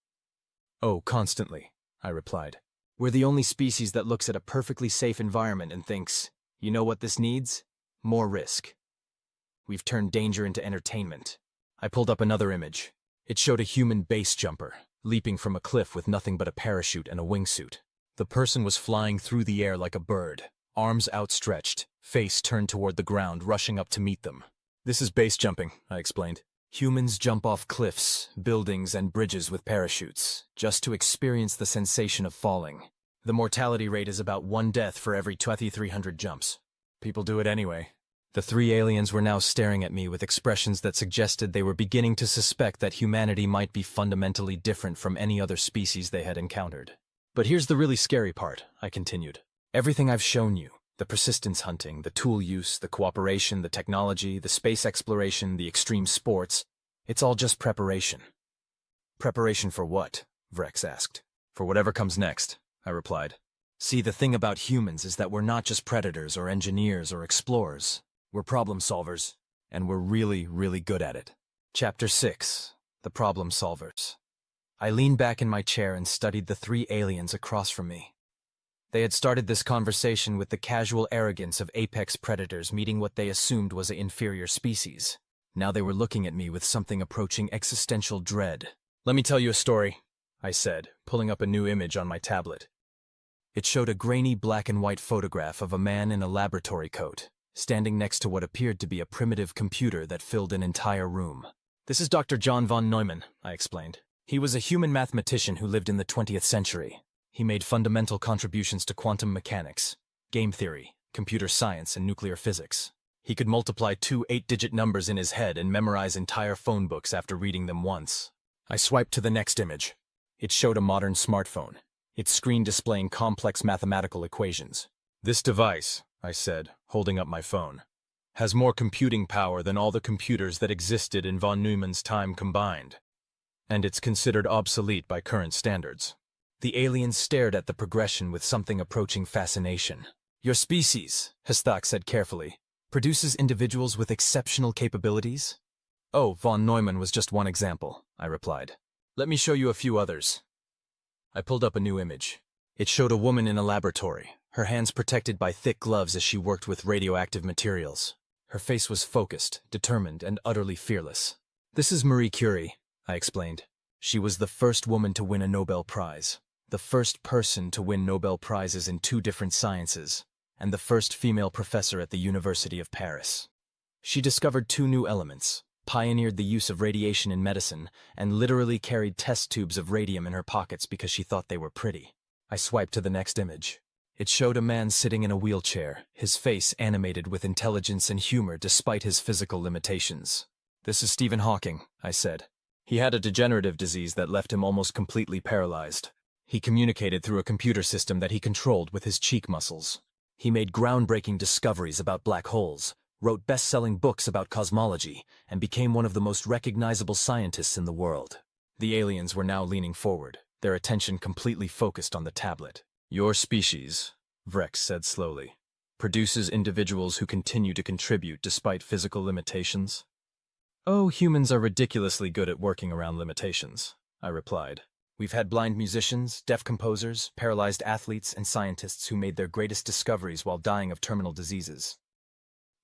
Oh, constantly, I replied. We're the only species that looks at a perfectly safe environment and thinks, you know what this needs? More risk. We've turned danger into entertainment. I pulled up another image. It showed a human base jumper, leaping from a cliff with nothing but a parachute and a wingsuit. The person was flying through the air like a bird, arms outstretched, face turned toward the ground, rushing up to meet them. This is base jumping, I explained. Humans jump off cliffs, buildings, and bridges with parachutes, just to experience the sensation of falling. The mortality rate is about 1 death for every 2,300 jumps. People do it anyway. The three aliens were now staring at me with expressions that suggested they were beginning to suspect that humanity might be fundamentally different from any other species they had encountered. But here's the really scary part, I continued. Everything I've shown you, the persistence hunting, the tool use, the cooperation, the technology, the space exploration, the extreme sports, it's all just preparation. Preparation for what? Vrex asked. For whatever comes next, I replied. See, the thing about humans is that we're not just predators or engineers or explorers. We're problem solvers, and we're really, really good at it. Chapter 6. The Problem Solvers. I leaned back in my chair and studied the three aliens across from me. They had started this conversation with the casual arrogance of apex predators meeting what they assumed was an inferior species. Now they were looking at me with something approaching existential dread. Let me tell you a story, I said, pulling up a new image on my tablet. It showed a grainy black and white photograph of a man in a laboratory coat, standing next to what appeared to be a primitive computer that filled an entire room. This is Dr. John von Neumann, I explained. He was a human mathematician who lived in the 20th century. He made fundamental contributions to quantum mechanics, game theory, computer science, and nuclear physics. He could multiply two 8-digit numbers in his head and memorize entire phone books after reading them once. I swiped to the next image. It showed a modern smartphone, its screen displaying complex mathematical equations. This device, I said, holding up my phone, has more computing power than all the computers that existed in von Neumann's time combined. And it's considered obsolete by current standards. The aliens stared at the progression with something approaching fascination. Your species, Hesthak said carefully, produces individuals with exceptional capabilities? Oh, von Neumann was just one example, I replied. Let me show you a few others. I pulled up a new image. It showed a woman in a laboratory, her hands protected by thick gloves as she worked with radioactive materials. Her face was focused, determined, and utterly fearless. This is Marie Curie, I explained. She was the first woman to win a Nobel Prize, the first person to win Nobel Prizes in 2 different sciences, and the first female professor at the University of Paris. She discovered 2 new elements, pioneered the use of radiation in medicine, and literally carried test tubes of radium in her pockets because she thought they were pretty. I swiped to the next image. It showed a man sitting in a wheelchair, his face animated with intelligence and humor despite his physical limitations. "This is Stephen Hawking," I said. He had a degenerative disease that left him almost completely paralyzed. He communicated through a computer system that he controlled with his cheek muscles. He made groundbreaking discoveries about black holes, wrote best-selling books about cosmology, and became one of the most recognizable scientists in the world. The aliens were now leaning forward, their attention completely focused on the tablet. "Your species," Vrex said slowly, "produces individuals who continue to contribute despite physical limitations." "Oh, humans are ridiculously good at working around limitations," I replied. "We've had blind musicians, deaf composers, paralyzed athletes, and scientists who made their greatest discoveries while dying of terminal diseases.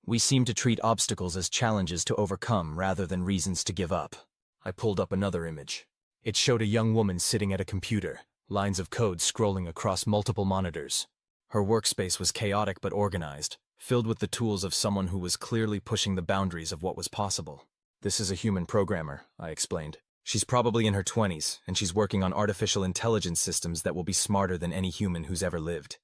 We seem to treat obstacles as challenges to overcome rather than reasons to give up." I pulled up another image. It showed a young woman sitting at a computer, lines of code scrolling across multiple monitors. Her workspace was chaotic but organized, filled with the tools of someone who was clearly pushing the boundaries of what was possible. "This is a human programmer," I explained. "She's probably in her 20s, and she's working on artificial intelligence systems that will be smarter than any human who's ever lived.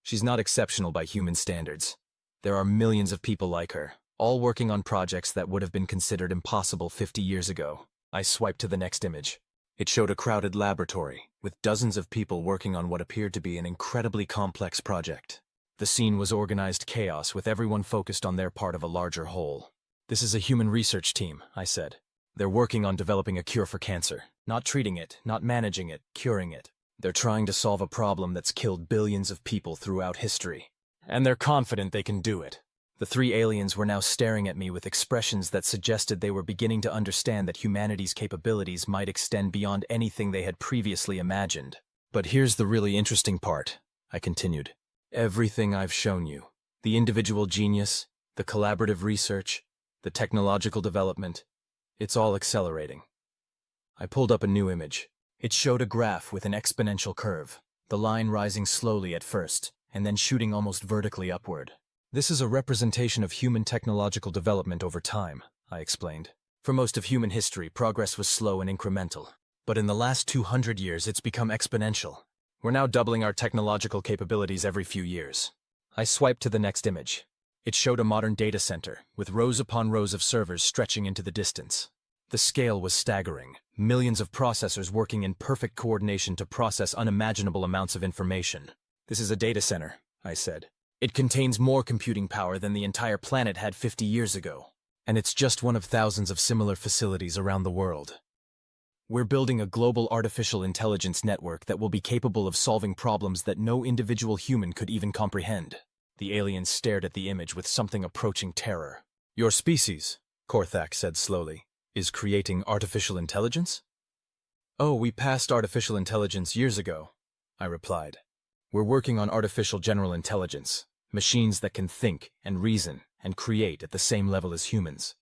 She's not exceptional by human standards. There are millions of people like her, all working on projects that would have been considered impossible 50 years ago." I swiped to the next image. It showed a crowded laboratory, with dozens of people working on what appeared to be an incredibly complex project. The scene was organized chaos, with everyone focused on their part of a larger whole. "This is a human research team," I said. "They're working on developing a cure for cancer. Not treating it, not managing it, curing it. They're trying to solve a problem that's killed billions of people throughout history. And they're confident they can do it." The three aliens were now staring at me with expressions that suggested they were beginning to understand that humanity's capabilities might extend beyond anything they had previously imagined. "But here's the really interesting part," I continued. "Everything I've shown you, the individual genius, the collaborative research, the technological development, it's all accelerating." I pulled up a new image. It showed a graph with an exponential curve, the line rising slowly at first, and then shooting almost vertically upward. "This is a representation of human technological development over time," I explained. "For most of human history, progress was slow and incremental. But in the last 200 years, it's become exponential. We're now doubling our technological capabilities every few years." I swiped to the next image. It showed a modern data center, with rows upon rows of servers stretching into the distance. The scale was staggering, millions of processors working in perfect coordination to process unimaginable amounts of information. "This is a data center," I said. "It contains more computing power than the entire planet had 50 years ago. And it's just one of thousands of similar facilities around the world. We're building a global artificial intelligence network that will be capable of solving problems that no individual human could even comprehend." The aliens stared at the image with something approaching terror. "Your species," Korthak said slowly, "is creating artificial intelligence?" "Oh, we passed artificial intelligence years ago," I replied. "We're working on artificial general intelligence. Machines that can think and reason and create at the same level as humans.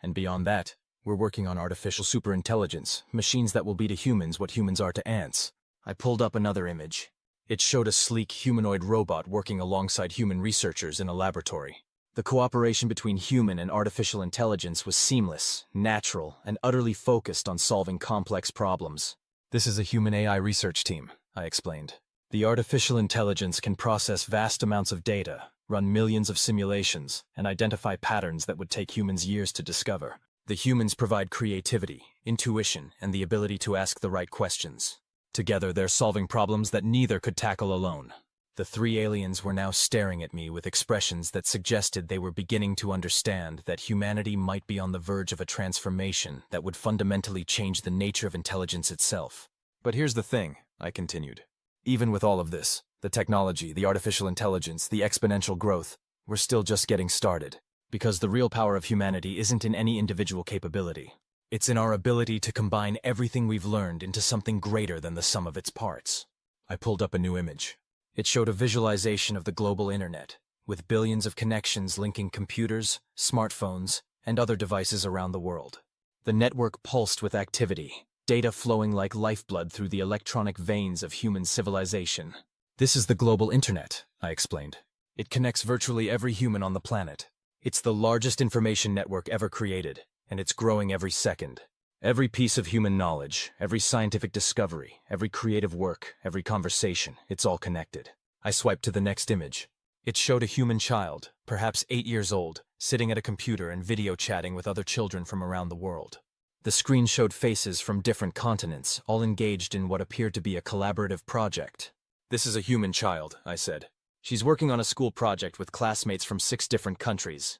And beyond that, we're working on artificial superintelligence, machines that will be to humans what humans are to ants." I pulled up another image. It showed a sleek humanoid robot working alongside human researchers in a laboratory. The cooperation between human and artificial intelligence was seamless, natural, and utterly focused on solving complex problems. "This is a human AI research team," I explained. "The artificial intelligence can process vast amounts of data, run millions of simulations, and identify patterns that would take humans years to discover. The humans provide creativity, intuition, and the ability to ask the right questions. Together, they're solving problems that neither could tackle alone." The three aliens were now staring at me with expressions that suggested they were beginning to understand that humanity might be on the verge of a transformation that would fundamentally change the nature of intelligence itself. "But here's the thing," I continued. "Even with all of this, the technology, the artificial intelligence, the exponential growth, we're still just getting started. Because the real power of humanity isn't in any individual capability. It's in our ability to combine everything we've learned into something greater than the sum of its parts." I pulled up a new image. It showed a visualization of the global internet, with billions of connections linking computers, smartphones, and other devices around the world. The network pulsed with activity, data flowing like lifeblood through the electronic veins of human civilization. "This is the global internet," I explained. "It connects virtually every human on the planet. It's the largest information network ever created, and it's growing every second. Every piece of human knowledge, every scientific discovery, every creative work, every conversation, it's all connected. I swiped to the next image. It showed a human child, perhaps 8 years old, sitting at a computer and video chatting with other children from around the world. The screen showed faces from different continents, all engaged in what appeared to be a collaborative project. "This is a human child," I said. "She's working on a school project with classmates from 6 different countries.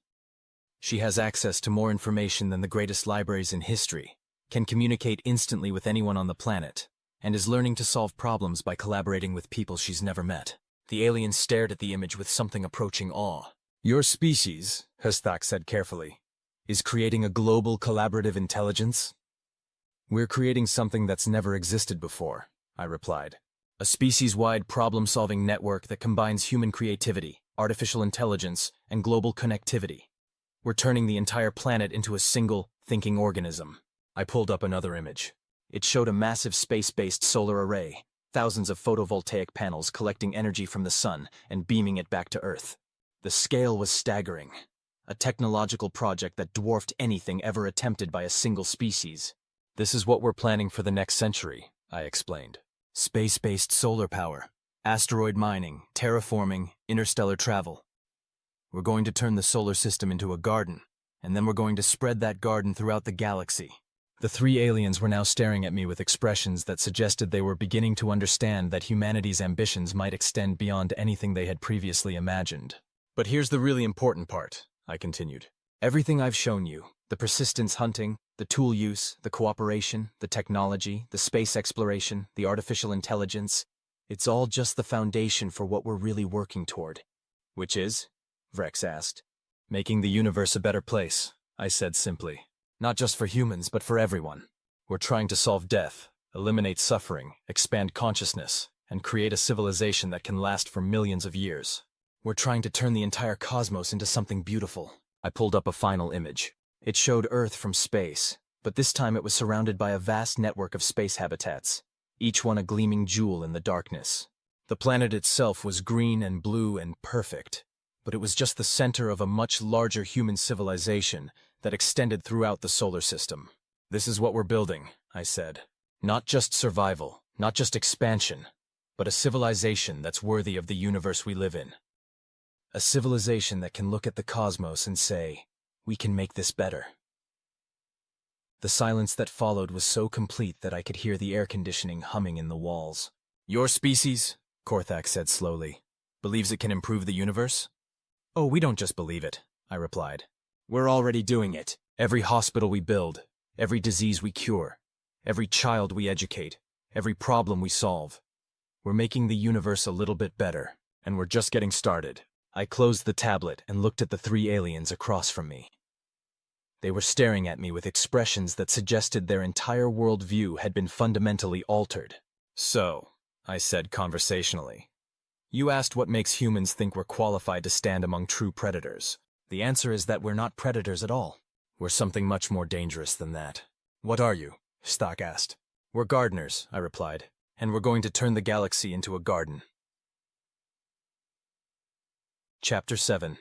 She has access to more information than the greatest libraries in history, can communicate instantly with anyone on the planet, and is learning to solve problems by collaborating with people she's never met." The alien stared at the image with something approaching awe. "Your species," HFY said carefully, "is creating a global collaborative intelligence?" "We're creating something that's never existed before," I replied. "A species-wide problem-solving network that combines human creativity, artificial intelligence, and global connectivity. We're turning the entire planet into a single, thinking organism." I pulled up another image. It showed a massive space-based solar array, thousands of photovoltaic panels collecting energy from the sun and beaming it back to Earth. The scale was staggering. A technological project that dwarfed anything ever attempted by a single species. "This is what we're planning for the next century," I explained. "Space-based solar power, asteroid mining, terraforming, interstellar travel. We're going to turn the solar system into a garden, and then we're going to spread that garden throughout the galaxy." The 3 aliens were now staring at me with expressions that suggested they were beginning to understand that humanity's ambitions might extend beyond anything they had previously imagined. "But here's the really important part," I continued. "Everything I've shown you, the persistence hunting, the tool use, the cooperation, the technology, the space exploration, the artificial intelligence, it's all just the foundation for what we're really working toward." "Which is?" Vex asked. "Making the universe a better place," I said simply. "Not just for humans, but for everyone. We're trying to solve death, eliminate suffering, expand consciousness, and create a civilization that can last for millions of years. We're trying to turn the entire cosmos into something beautiful." I pulled up a final image. It showed Earth from space, but this time it was surrounded by a vast network of space habitats, each one a gleaming jewel in the darkness. The planet itself was green and blue and perfect, but it was just the center of a much larger human civilization that extended throughout the solar system. "This is what we're building," I said. "Not just survival, not just expansion, but a civilization that's worthy of the universe we live in. A civilization that can look at the cosmos and say, we can make this better." The silence that followed was so complete that I could hear the air conditioning humming in the walls. "Your species," Korthak said slowly, "believes it can improve the universe?" "Oh, we don't just believe it," I replied. "We're already doing it. Every hospital we build, every disease we cure, every child we educate, every problem we solve. We're making the universe a little bit better, and we're just getting started." I closed the tablet and looked at the 3 aliens across from me. They were staring at me with expressions that suggested their entire worldview had been fundamentally altered. "So," I said conversationally, "you asked what makes humans think we're qualified to stand among true predators. The answer is that we're not predators at all. We're something much more dangerous than that." "What are you?" Stock asked. "We're gardeners," I replied, "and we're going to turn the galaxy into a garden." Chapter 7.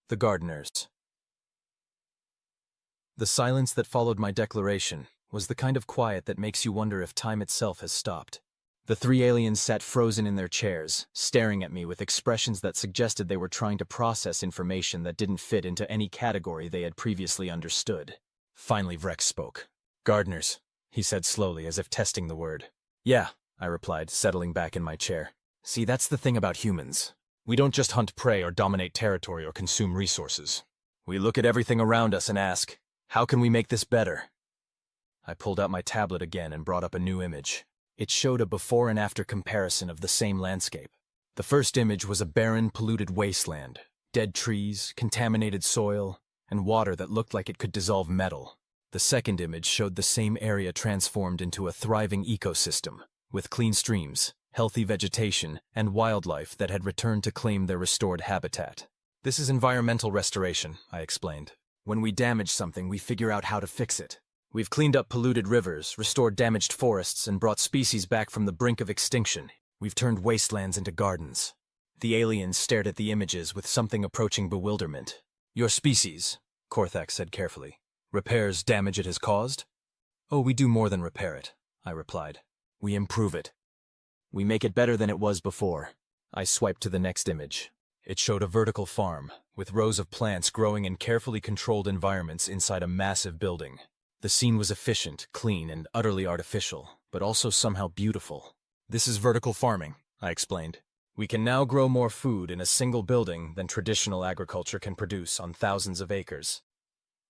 The Gardeners. The silence that followed my declaration was the kind of quiet that makes you wonder if time itself has stopped. The 3 aliens sat frozen in their chairs, staring at me with expressions that suggested they were trying to process information that didn't fit into any category they had previously understood. Finally, Vex spoke. "Gardeners," he said slowly, as if testing the word. "Yeah," I replied, settling back in my chair. "See, that's the thing about humans. We don't just hunt prey or dominate territory or consume resources. We look at everything around us and ask, how can we make this better?" I pulled out my tablet again and brought up a new image. It showed a before and after comparison of the same landscape. The first image was a barren, polluted wasteland, dead trees, contaminated soil, and water that looked like it could dissolve metal. The second image showed the same area transformed into a thriving ecosystem, with clean streams, healthy vegetation, and wildlife that had returned to claim their restored habitat. "This is environmental restoration," I explained. "When we damage something, we figure out how to fix it. We've cleaned up polluted rivers, restored damaged forests, and brought species back from the brink of extinction. We've turned wastelands into gardens." The aliens stared at the images with something approaching bewilderment. "Your species," Korthak said carefully, "repairs damage it has caused?" "Oh, we do more than repair it," I replied. "We improve it. We make it better than it was before. I swiped to the next image. It showed a vertical farm, with rows of plants growing in carefully controlled environments inside a massive building. The scene was efficient, clean, and utterly artificial, but also somehow beautiful. This is vertical farming, I explained. We can now grow more food in a single building than traditional agriculture can produce on thousands of acres.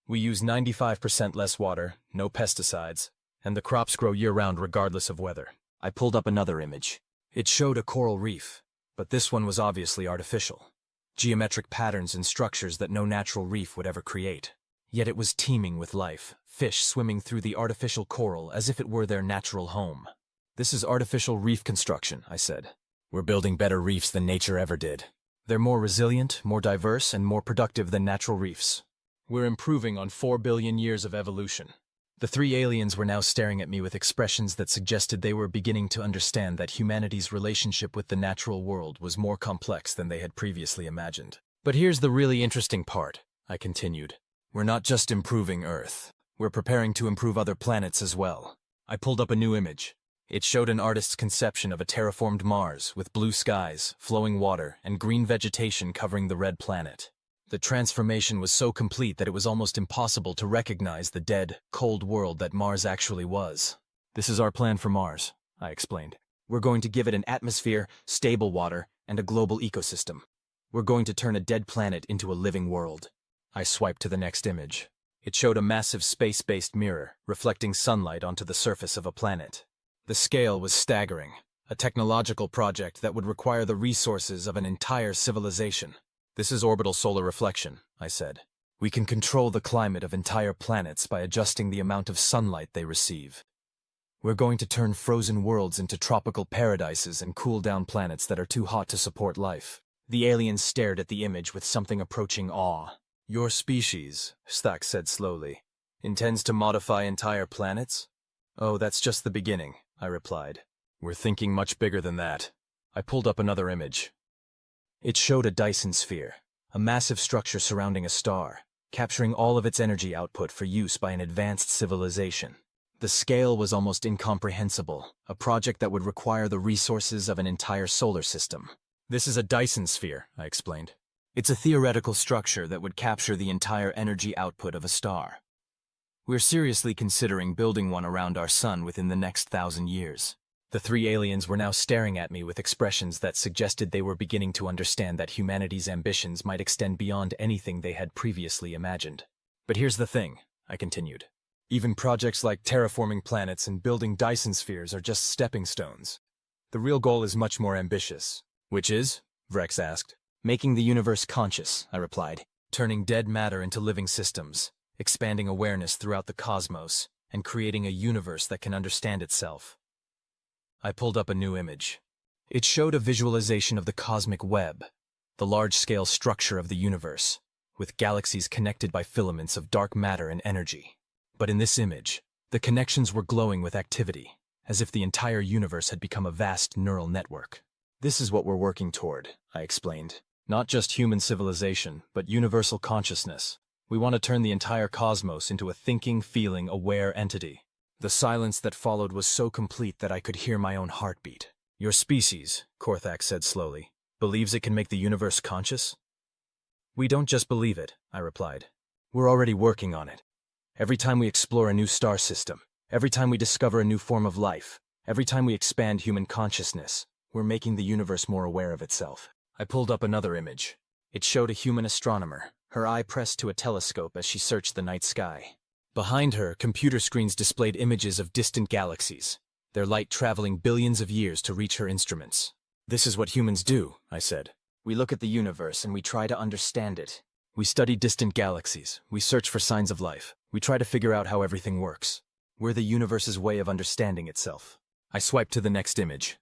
We use 95% less water, no pesticides, and the crops grow year-round regardless of weather. I pulled up another image. It showed a coral reef, but this one was obviously artificial. Geometric patterns and structures that no natural reef would ever create. Yet it was teeming with life, fish swimming through the artificial coral as if it were their natural home. This is artificial reef construction, I said. We're building better reefs than nature ever did. They're more resilient, more diverse, and more productive than natural reefs. We're improving on 4 billion years of evolution. The three aliens were now staring at me with expressions that suggested they were beginning to understand that humanity's relationship with the natural world was more complex than they had previously imagined. But here's the really interesting part, I continued. We're not just improving Earth. We're preparing to improve other planets as well. I pulled up a new image. It showed an artist's conception of a terraformed Mars with blue skies, flowing water, and green vegetation covering the red planet. The transformation was so complete that it was almost impossible to recognize the dead, cold world that Mars actually was. This is our plan for Mars, I explained. We're going to give it an atmosphere, stable water, and a global ecosystem. We're going to turn a dead planet into a living world. I swiped to the next image. It showed a massive space-based mirror, reflecting sunlight onto the surface of a planet. The scale was staggering, a technological project that would require the resources of an entire civilization. This is orbital solar reflection, I said. We can control the climate of entire planets by adjusting the amount of sunlight they receive. We're going to turn frozen worlds into tropical paradises and cool down planets that are too hot to support life. The aliens stared at the image with something approaching awe. Your species, Stack said slowly, intends to modify entire planets? Oh, that's just the beginning, I replied. We're thinking much bigger than that. I pulled up another image. It showed a Dyson sphere, a massive structure surrounding a star, capturing all of its energy output for use by an advanced civilization. The scale was almost incomprehensible, a project that would require the resources of an entire solar system. This is a Dyson sphere, I explained. It's a theoretical structure that would capture the entire energy output of a star. We're seriously considering building one around our sun within the next 1,000 years. The three aliens were now staring at me with expressions that suggested they were beginning to understand that humanity's ambitions might extend beyond anything they had previously imagined. But here's the thing, I continued. Even projects like terraforming planets and building Dyson spheres are just stepping stones. The real goal is much more ambitious. Which is? Vex asked. Making the universe conscious, I replied. Turning dead matter into living systems, expanding awareness throughout the cosmos, and creating a universe that can understand itself. I pulled up a new image. It showed a visualization of the cosmic web, the large-scale structure of the universe, with galaxies connected by filaments of dark matter and energy. But in this image, the connections were glowing with activity, as if the entire universe had become a vast neural network. This is what we're working toward, I explained. Not just human civilization, but universal consciousness. We want to turn the entire cosmos into a thinking, feeling, aware entity. The silence that followed was so complete that I could hear my own heartbeat. Your species, Korthak said slowly, believes it can make the universe conscious? We don't just believe it, I replied. We're already working on it. Every time we explore a new star system, every time we discover a new form of life, every time we expand human consciousness, we're making the universe more aware of itself. I pulled up another image. It showed a human astronomer, her eye pressed to a telescope as she searched the night sky. Behind her, computer screens displayed images of distant galaxies, their light traveling billions of years to reach her instruments. This is what humans do, I said. We look at the universe and we try to understand it. We study distant galaxies, we search for signs of life, we try to figure out how everything works. We're the universe's way of understanding itself. I swiped to the next image.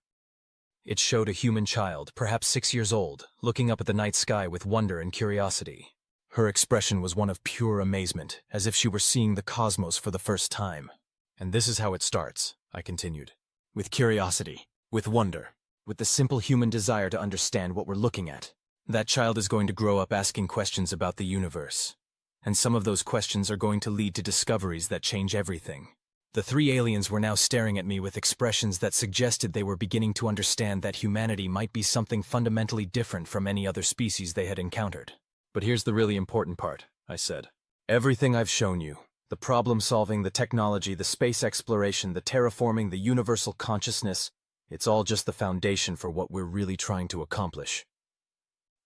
It showed a human child, perhaps 6 years old, looking up at the night sky with wonder and curiosity. Her expression was one of pure amazement, as if she were seeing the cosmos for the first time. And this is how it starts, I continued. With curiosity, with wonder, with the simple human desire to understand what we're looking at. That child is going to grow up asking questions about the universe. And some of those questions are going to lead to discoveries that change everything. The three aliens were now staring at me with expressions that suggested they were beginning to understand that humanity might be something fundamentally different from any other species they had encountered. But here's the really important part, I said. Everything I've shown you, the problem-solving, the technology, the space exploration, the terraforming, the universal consciousness, it's all just the foundation for what we're really trying to accomplish.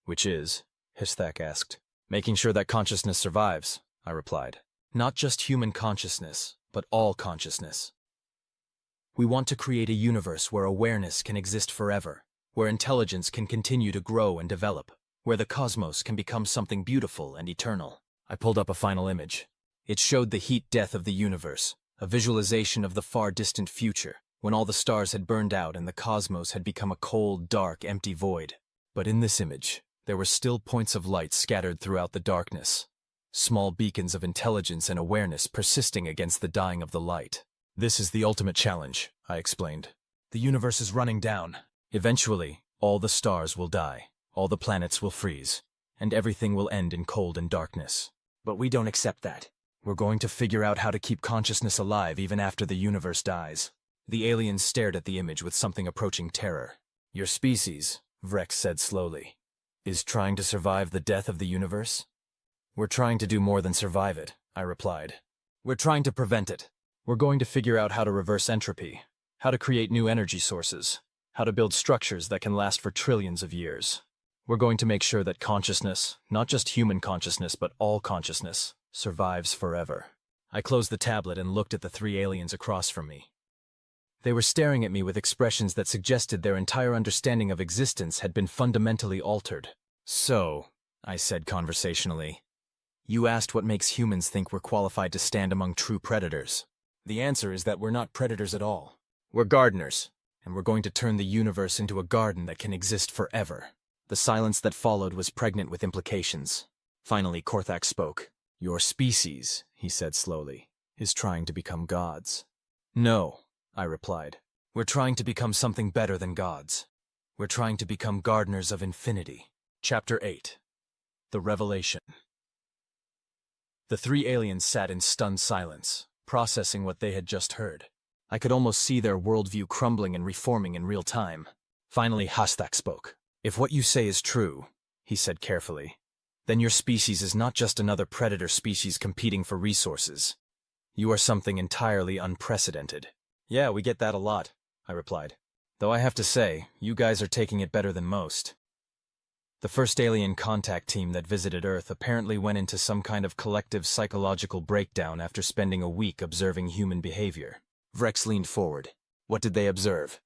Which is, HFY asked. Making sure that consciousness survives, I replied. Not just human consciousness, but all consciousness. We want to create a universe where awareness can exist forever, where intelligence can continue to grow and develop, where the cosmos can become something beautiful and eternal. I pulled up a final image. It showed the heat death of the universe, a visualization of the far distant future, when all the stars had burned out and the cosmos had become a cold, dark, empty void. But in this image, there were still points of light scattered throughout the darkness. Small beacons of intelligence and awareness persisting against the dying of the light. This is the ultimate challenge, I explained. The universe is running down. Eventually, all the stars will die, all the planets will freeze, and everything will end in cold and darkness. But we don't accept that. We're going to figure out how to keep consciousness alive even after the universe dies. The aliens stared at the image with something approaching terror. Your species, Vrex said slowly, is trying to survive the death of the universe? We're trying to do more than survive it, I replied. We're trying to prevent it. We're going to figure out how to reverse entropy, how to create new energy sources, how to build structures that can last for trillions of years. We're going to make sure that consciousness, not just human consciousness, but all consciousness, survives forever. I closed the tablet and looked at the three aliens across from me. They were staring at me with expressions that suggested their entire understanding of existence had been fundamentally altered. So, I said conversationally, you asked what makes humans think we're qualified to stand among true predators. The answer is that we're not predators at all. We're gardeners, and we're going to turn the universe into a garden that can exist forever. The silence that followed was pregnant with implications. Finally, Korthak spoke. Your species, he said slowly, is trying to become gods. No, I replied. We're trying to become something better than gods. We're trying to become gardeners of infinity. Chapter 8. The Revelation. The three aliens sat in stunned silence, processing what they had just heard. I could almost see their worldview crumbling and reforming in real time. Finally, Hastak spoke. If what you say is true, he said carefully, then your species is not just another predator species competing for resources. You are something entirely unprecedented. Yeah, we get that a lot, I replied. Though I have to say, you guys are taking it better than most. The first alien contact team that visited Earth apparently went into some kind of collective psychological breakdown after spending a week observing human behavior. Vrex leaned forward. What did they observe?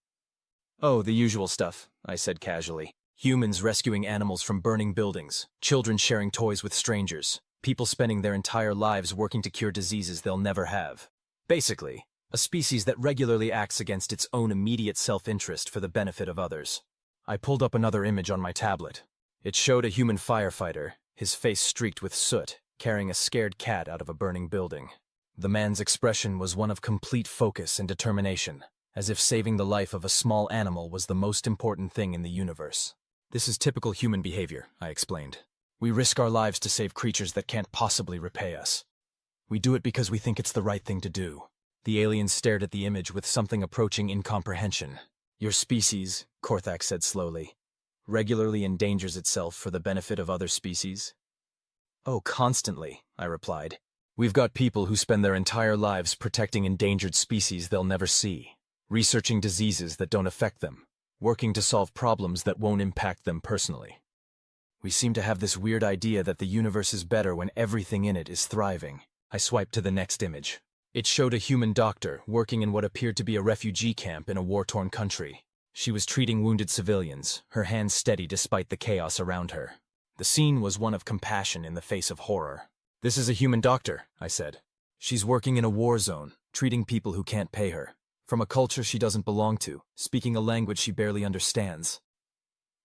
Oh, the usual stuff, I said casually. Humans rescuing animals from burning buildings, children sharing toys with strangers, people spending their entire lives working to cure diseases they'll never have. Basically, a species that regularly acts against its own immediate self-interest for the benefit of others. I pulled up another image on my tablet. It showed a human firefighter, his face streaked with soot, carrying a scared cat out of a burning building. The man's expression was one of complete focus and determination, as if saving the life of a small animal was the most important thing in the universe. This is typical human behavior, I explained. We risk our lives to save creatures that can't possibly repay us. We do it because we think it's the right thing to do. The aliens stared at the image with something approaching incomprehension. Your species, Korthak said slowly, regularly endangers itself for the benefit of other species? Oh, constantly, I replied. We've got people who spend their entire lives protecting endangered species they'll never see, researching diseases that don't affect them, working to solve problems that won't impact them personally. We seem to have this weird idea that the universe is better when everything in it is thriving. I swiped to the next image. It showed a human doctor working in what appeared to be a refugee camp in a war-torn country. She was treating wounded civilians, her hands steady despite the chaos around her. The scene was one of compassion in the face of horror. This is a human doctor, I said. She's working in a war zone, treating people who can't pay her, from a culture she doesn't belong to, speaking a language she barely understands.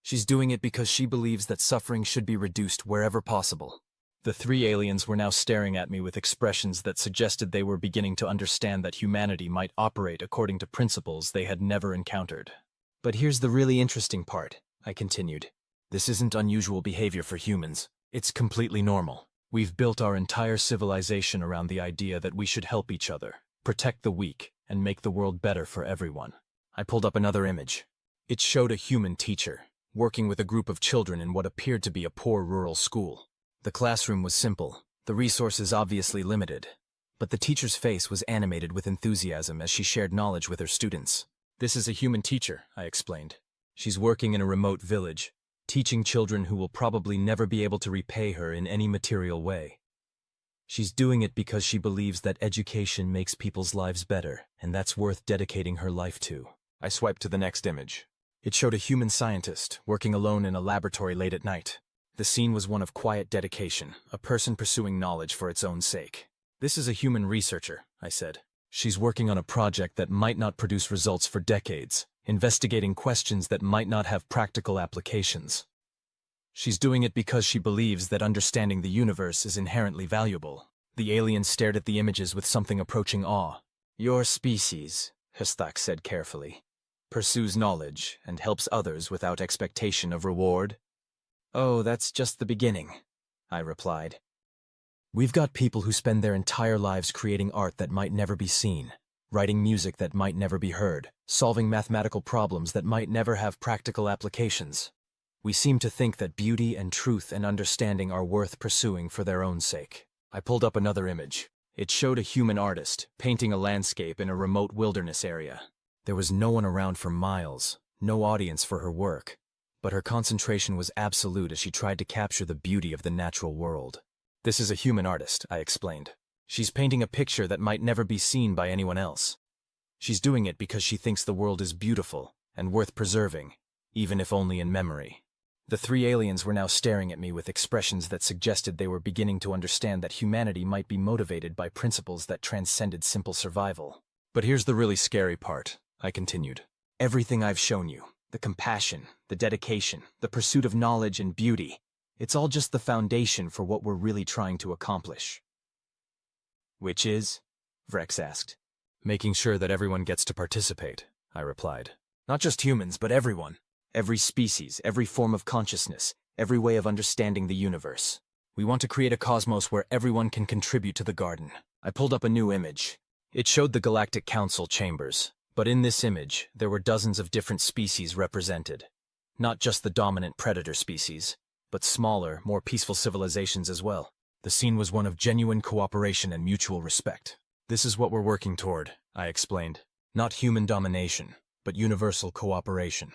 She's doing it because she believes that suffering should be reduced wherever possible. The three aliens were now staring at me with expressions that suggested they were beginning to understand that humanity might operate according to principles they had never encountered. But here's the really interesting part, I continued. This isn't unusual behavior for humans. It's completely normal. We've built our entire civilization around the idea that we should help each other, protect the weak, and make the world better for everyone. I pulled up another image. It showed a human teacher, working with a group of children in what appeared to be a poor rural school. The classroom was simple, the resources obviously limited, but the teacher's face was animated with enthusiasm as she shared knowledge with her students. This is a human teacher, I explained. She's working in a remote village, teaching children who will probably never be able to repay her in any material way. She's doing it because she believes that education makes people's lives better, and that's worth dedicating her life to. I swiped to the next image. It showed a human scientist working alone in a laboratory late at night. The scene was one of quiet dedication, a person pursuing knowledge for its own sake. This is a human researcher, I said. She's working on a project that might not produce results for decades, investigating questions that might not have practical applications. She's doing it because she believes that understanding the universe is inherently valuable. The alien stared at the images with something approaching awe. Your species, HFY said carefully, pursues knowledge and helps others without expectation of reward. Oh, that's just the beginning, I replied. We've got people who spend their entire lives creating art that might never be seen, writing music that might never be heard, solving mathematical problems that might never have practical applications. We seem to think that beauty and truth and understanding are worth pursuing for their own sake. I pulled up another image. It showed a human artist painting a landscape in a remote wilderness area. There was no one around for miles, no audience for her work, but her concentration was absolute as she tried to capture the beauty of the natural world. This is a human artist, I explained. She's painting a picture that might never be seen by anyone else. She's doing it because she thinks the world is beautiful and worth preserving, even if only in memory. The three aliens were now staring at me with expressions that suggested they were beginning to understand that humanity might be motivated by principles that transcended simple survival. But here's the really scary part, I continued. Everything I've shown you, the compassion, the dedication, the pursuit of knowledge and beauty, it's all just the foundation for what we're really trying to accomplish. Which is? Vex asked. Making sure that everyone gets to participate, I replied. Not just humans, but everyone. Every species, every form of consciousness, every way of understanding the universe. We want to create a cosmos where everyone can contribute to the garden. I pulled up a new image. It showed the Galactic Council chambers, but in this image, there were dozens of different species represented. Not just the dominant predator species, but smaller, more peaceful civilizations as well. The scene was one of genuine cooperation and mutual respect. This is what we're working toward, I explained. Not human domination, but universal cooperation.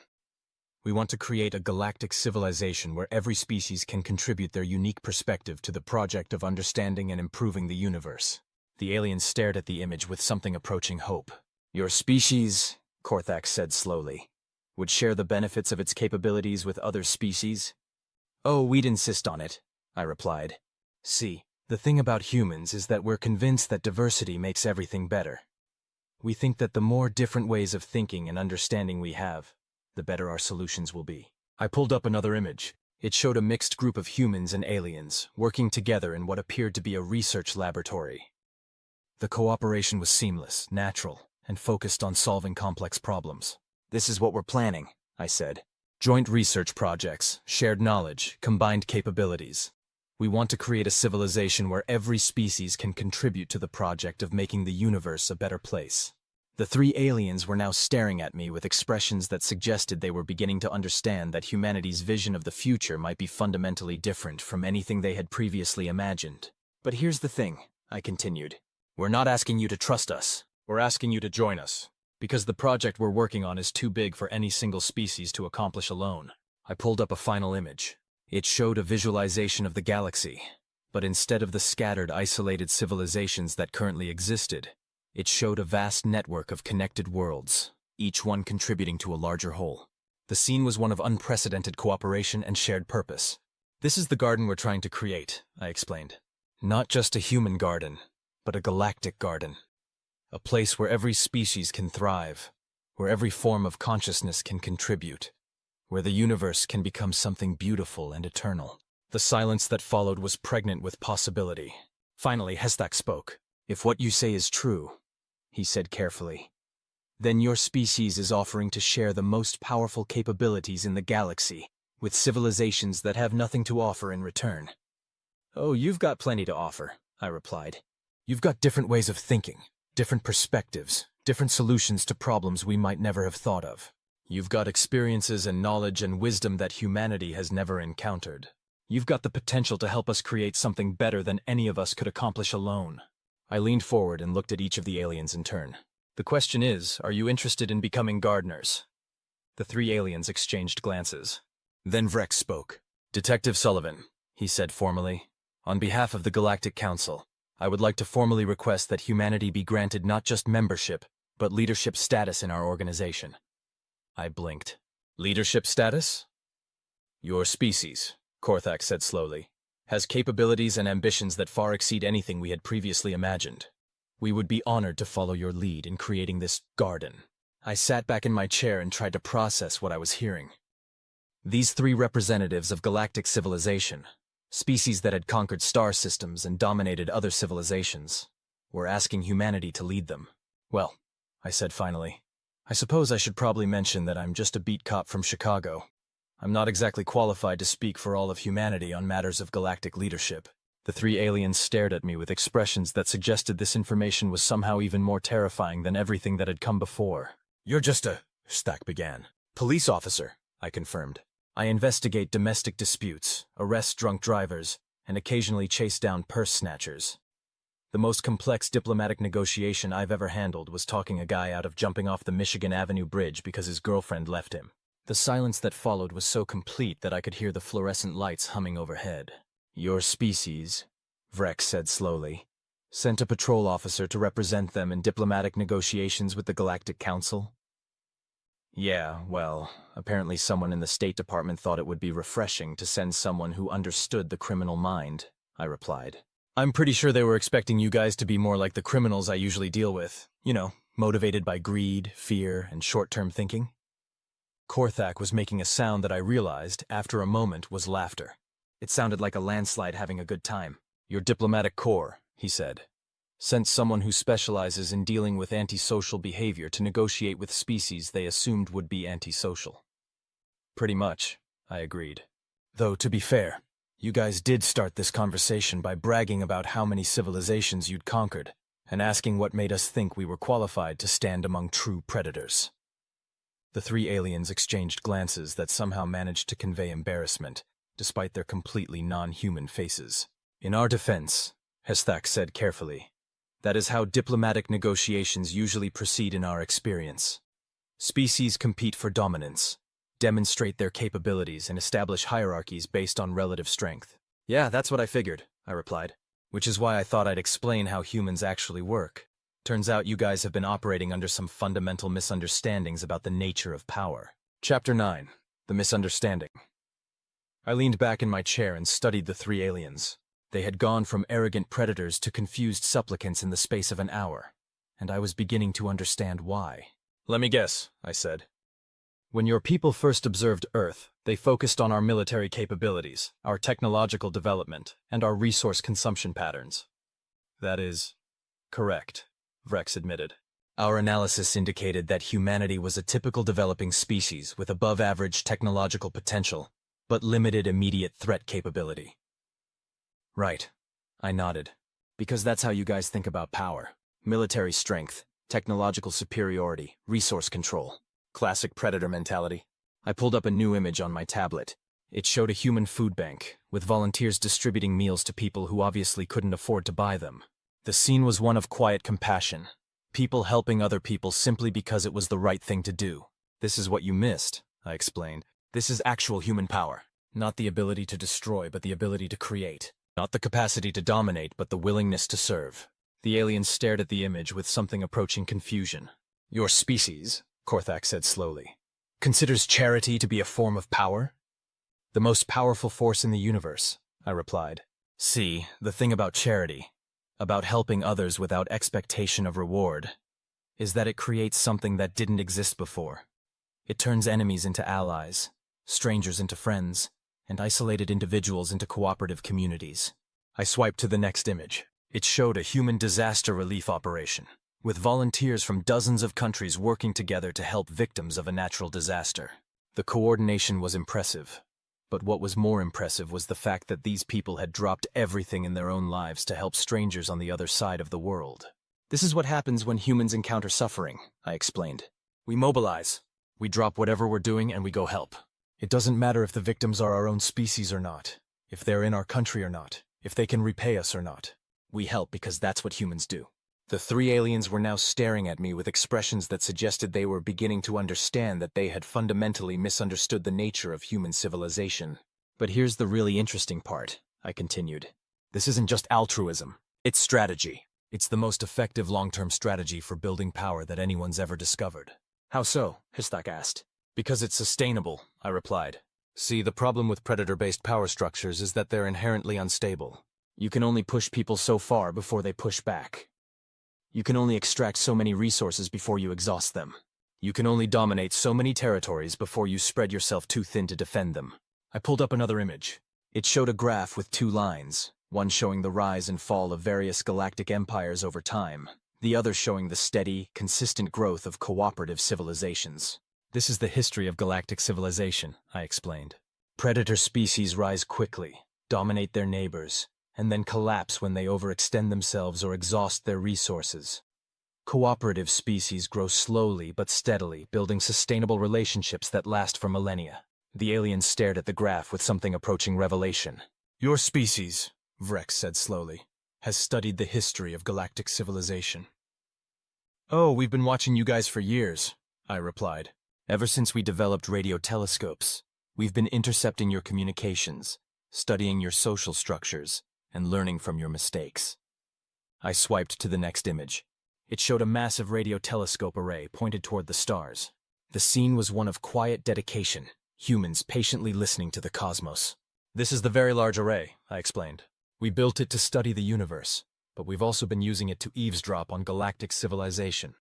We want to create a galactic civilization where every species can contribute their unique perspective to the project of understanding and improving the universe. The alien stared at the image with something approaching hope. Your species, Korthak said slowly, would share the benefits of its capabilities with other species? Oh, we'd insist on it, I replied. See, the thing about humans is that we're convinced that diversity makes everything better. We think that the more different ways of thinking and understanding we have, the better our solutions will be. I pulled up another image. It showed a mixed group of humans and aliens working together in what appeared to be a research laboratory. The cooperation was seamless, natural, and focused on solving complex problems. This is what we're planning, I said. Joint research projects, shared knowledge, combined capabilities. We want to create a civilization where every species can contribute to the project of making the universe a better place. The three aliens were now staring at me with expressions that suggested they were beginning to understand that humanity's vision of the future might be fundamentally different from anything they had previously imagined. But here's the thing, I continued. We're not asking you to trust us. We're asking you to join us, because the project we're working on is too big for any single species to accomplish alone. I pulled up a final image. It showed a visualization of the galaxy, but instead of the scattered, isolated civilizations that currently existed, it showed a vast network of connected worlds, each one contributing to a larger whole. The scene was one of unprecedented cooperation and shared purpose. This is the garden we're trying to create, I explained. Not just a human garden, but a galactic garden. A place where every species can thrive, where every form of consciousness can contribute, where the universe can become something beautiful and eternal. The silence that followed was pregnant with possibility. Finally, HFY spoke. If what you say is true, he said carefully, then your species is offering to share the most powerful capabilities in the galaxy with civilizations that have nothing to offer in return. Oh, you've got plenty to offer, I replied. You've got different ways of thinking, Different perspectives, different solutions to problems we might never have thought of. You've got experiences and knowledge and wisdom that humanity has never encountered. You've got the potential to help us create something better than any of us could accomplish alone. I leaned forward and looked at each of the aliens in turn. The question is, are you interested in becoming gardeners? The three aliens exchanged glances. Then Vrex spoke. Detective Sullivan, he said formally, on behalf of the Galactic Council, I would like to formally request that humanity be granted not just membership, but leadership status in our organization. I blinked. Leadership status? Your species, Korthak said slowly, has capabilities and ambitions that far exceed anything we had previously imagined. We would be honored to follow your lead in creating this garden. I sat back in my chair and tried to process what I was hearing. These three representatives of galactic civilization, species that had conquered star systems and dominated other civilizations, were asking humanity to lead them. Well, I said finally, I suppose I should probably mention that I'm just a beat cop from Chicago. I'm not exactly qualified to speak for all of humanity on matters of galactic leadership. The three aliens stared at me with expressions that suggested this information was somehow even more terrifying than everything that had come before. You're just a, Stack began. Police officer, I confirmed. I investigate domestic disputes, arrest drunk drivers, and occasionally chase down purse snatchers. The most complex diplomatic negotiation I've ever handled was talking a guy out of jumping off the Michigan Avenue Bridge because his girlfriend left him. The silence that followed was so complete that I could hear the fluorescent lights humming overhead. Your species, Vrex said slowly, sent a patrol officer to represent them in diplomatic negotiations with the Galactic Council? Yeah, well, apparently someone in the State Department thought it would be refreshing to send someone who understood the criminal mind, I replied. I'm pretty sure they were expecting you guys to be more like the criminals I usually deal with. You know, motivated by greed, fear, and short-term thinking. Korthak was making a sound that I realized, after a moment, was laughter. It sounded like a landslide having a good time. Your diplomatic corps, he said, sent someone who specializes in dealing with antisocial behavior to negotiate with species they assumed would be antisocial. Pretty much, I agreed. Though, to be fair, you guys did start this conversation by bragging about how many civilizations you'd conquered, and asking what made us think we were qualified to stand among true predators. The three aliens exchanged glances that somehow managed to convey embarrassment, despite their completely non-human faces. In our defense, Hesthak said carefully, that is how diplomatic negotiations usually proceed in our experience. Species compete for dominance, demonstrate their capabilities, and establish hierarchies based on relative strength. Yeah, that's what I figured, I replied, which is why I thought I'd explain how humans actually work. Turns out you guys have been operating under some fundamental misunderstandings about the nature of power. Chapter 9. The Misunderstanding. I leaned back in my chair and studied the three aliens. They had gone from arrogant predators to confused supplicants in the space of an hour, and I was beginning to understand why. Let me guess, I said. When your people first observed Earth, they focused on our military capabilities, our technological development, and our resource consumption patterns. That is correct, Vrex admitted. Our analysis indicated that humanity was a typical developing species with above-average technological potential, but limited immediate threat capability. Right, I nodded. Because that's how you guys think about power. Military strength, technological superiority, resource control. Classic predator mentality. I pulled up a new image on my tablet. It showed a human food bank, with volunteers distributing meals to people who obviously couldn't afford to buy them. The scene was one of quiet compassion. People helping other people simply because it was the right thing to do. This is what you missed, I explained. This is actual human power. Not the ability to destroy, but the ability to create. Not the capacity to dominate, but the willingness to serve. The aliens stared at the image with something approaching confusion. Your species, Korthak said slowly, considers charity to be a form of power? The most powerful force in the universe, I replied. See, the thing about charity, about helping others without expectation of reward, is that it creates something that didn't exist before. It turns enemies into allies, strangers into friends, and isolated individuals into cooperative communities. I swiped to the next image. It showed a human disaster relief operation, with volunteers from dozens of countries working together to help victims of a natural disaster. The coordination was impressive, but what was more impressive was the fact that these people had dropped everything in their own lives to help strangers on the other side of the world. This is what happens when humans encounter suffering, I explained. We mobilize. We drop whatever we're doing and we go help. It doesn't matter if the victims are our own species or not, if they're in our country or not, if they can repay us or not. We help because that's what humans do. The three aliens were now staring at me with expressions that suggested they were beginning to understand that they had fundamentally misunderstood the nature of human civilization. But here's the really interesting part, I continued. This isn't just altruism, it's strategy. It's the most effective long-term strategy for building power that anyone's ever discovered. How so? HFY asked. Because it's sustainable, I replied. See, the problem with predator-based power structures is that they're inherently unstable. You can only push people so far before they push back. You can only extract so many resources before you exhaust them. You can only dominate so many territories before you spread yourself too thin to defend them. I pulled up another image. It showed a graph with two lines, one showing the rise and fall of various galactic empires over time, the other showing the steady, consistent growth of cooperative civilizations. This is the history of galactic civilization, I explained. Predator species rise quickly, dominate their neighbors, and then collapse when they overextend themselves or exhaust their resources. Cooperative species grow slowly but steadily, building sustainable relationships that last for millennia. The aliens stared at the graph with something approaching revelation. Your species, Vrex said slowly, has studied the history of galactic civilization. Oh, we've been watching you guys for years, I replied. Ever since we developed radio telescopes, we've been intercepting your communications, studying your social structures, and learning from your mistakes. I swiped to the next image. It showed a massive radio telescope array pointed toward the stars. The scene was one of quiet dedication, humans patiently listening to the cosmos. This is the Very Large Array, I explained. We built it to study the universe, but we've also been using it to eavesdrop on galactic civilization.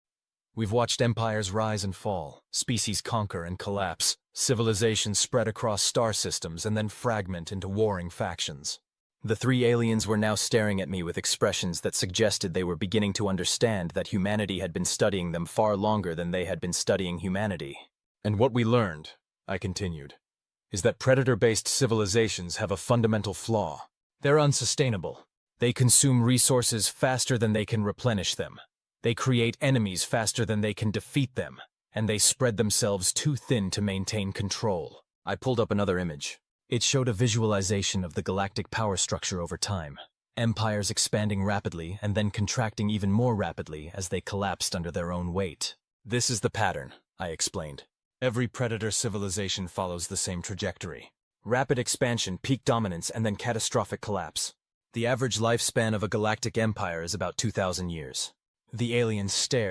We've watched empires rise and fall, species conquer and collapse, civilizations spread across star systems and then fragment into warring factions. The three aliens were now staring at me with expressions that suggested they were beginning to understand that humanity had been studying them far longer than they had been studying humanity. And what we learned, I continued, is that predator-based civilizations have a fundamental flaw. They're unsustainable. They consume resources faster than they can replenish them. They create enemies faster than they can defeat them, and they spread themselves too thin to maintain control. I pulled up another image. It showed a visualization of the galactic power structure over time. Empires expanding rapidly and then contracting even more rapidly as they collapsed under their own weight. This is the pattern, I explained. Every predator civilization follows the same trajectory. Rapid expansion, peak dominance, and then catastrophic collapse. The average lifespan of a galactic empire is about 2,000 years. The aliens stared.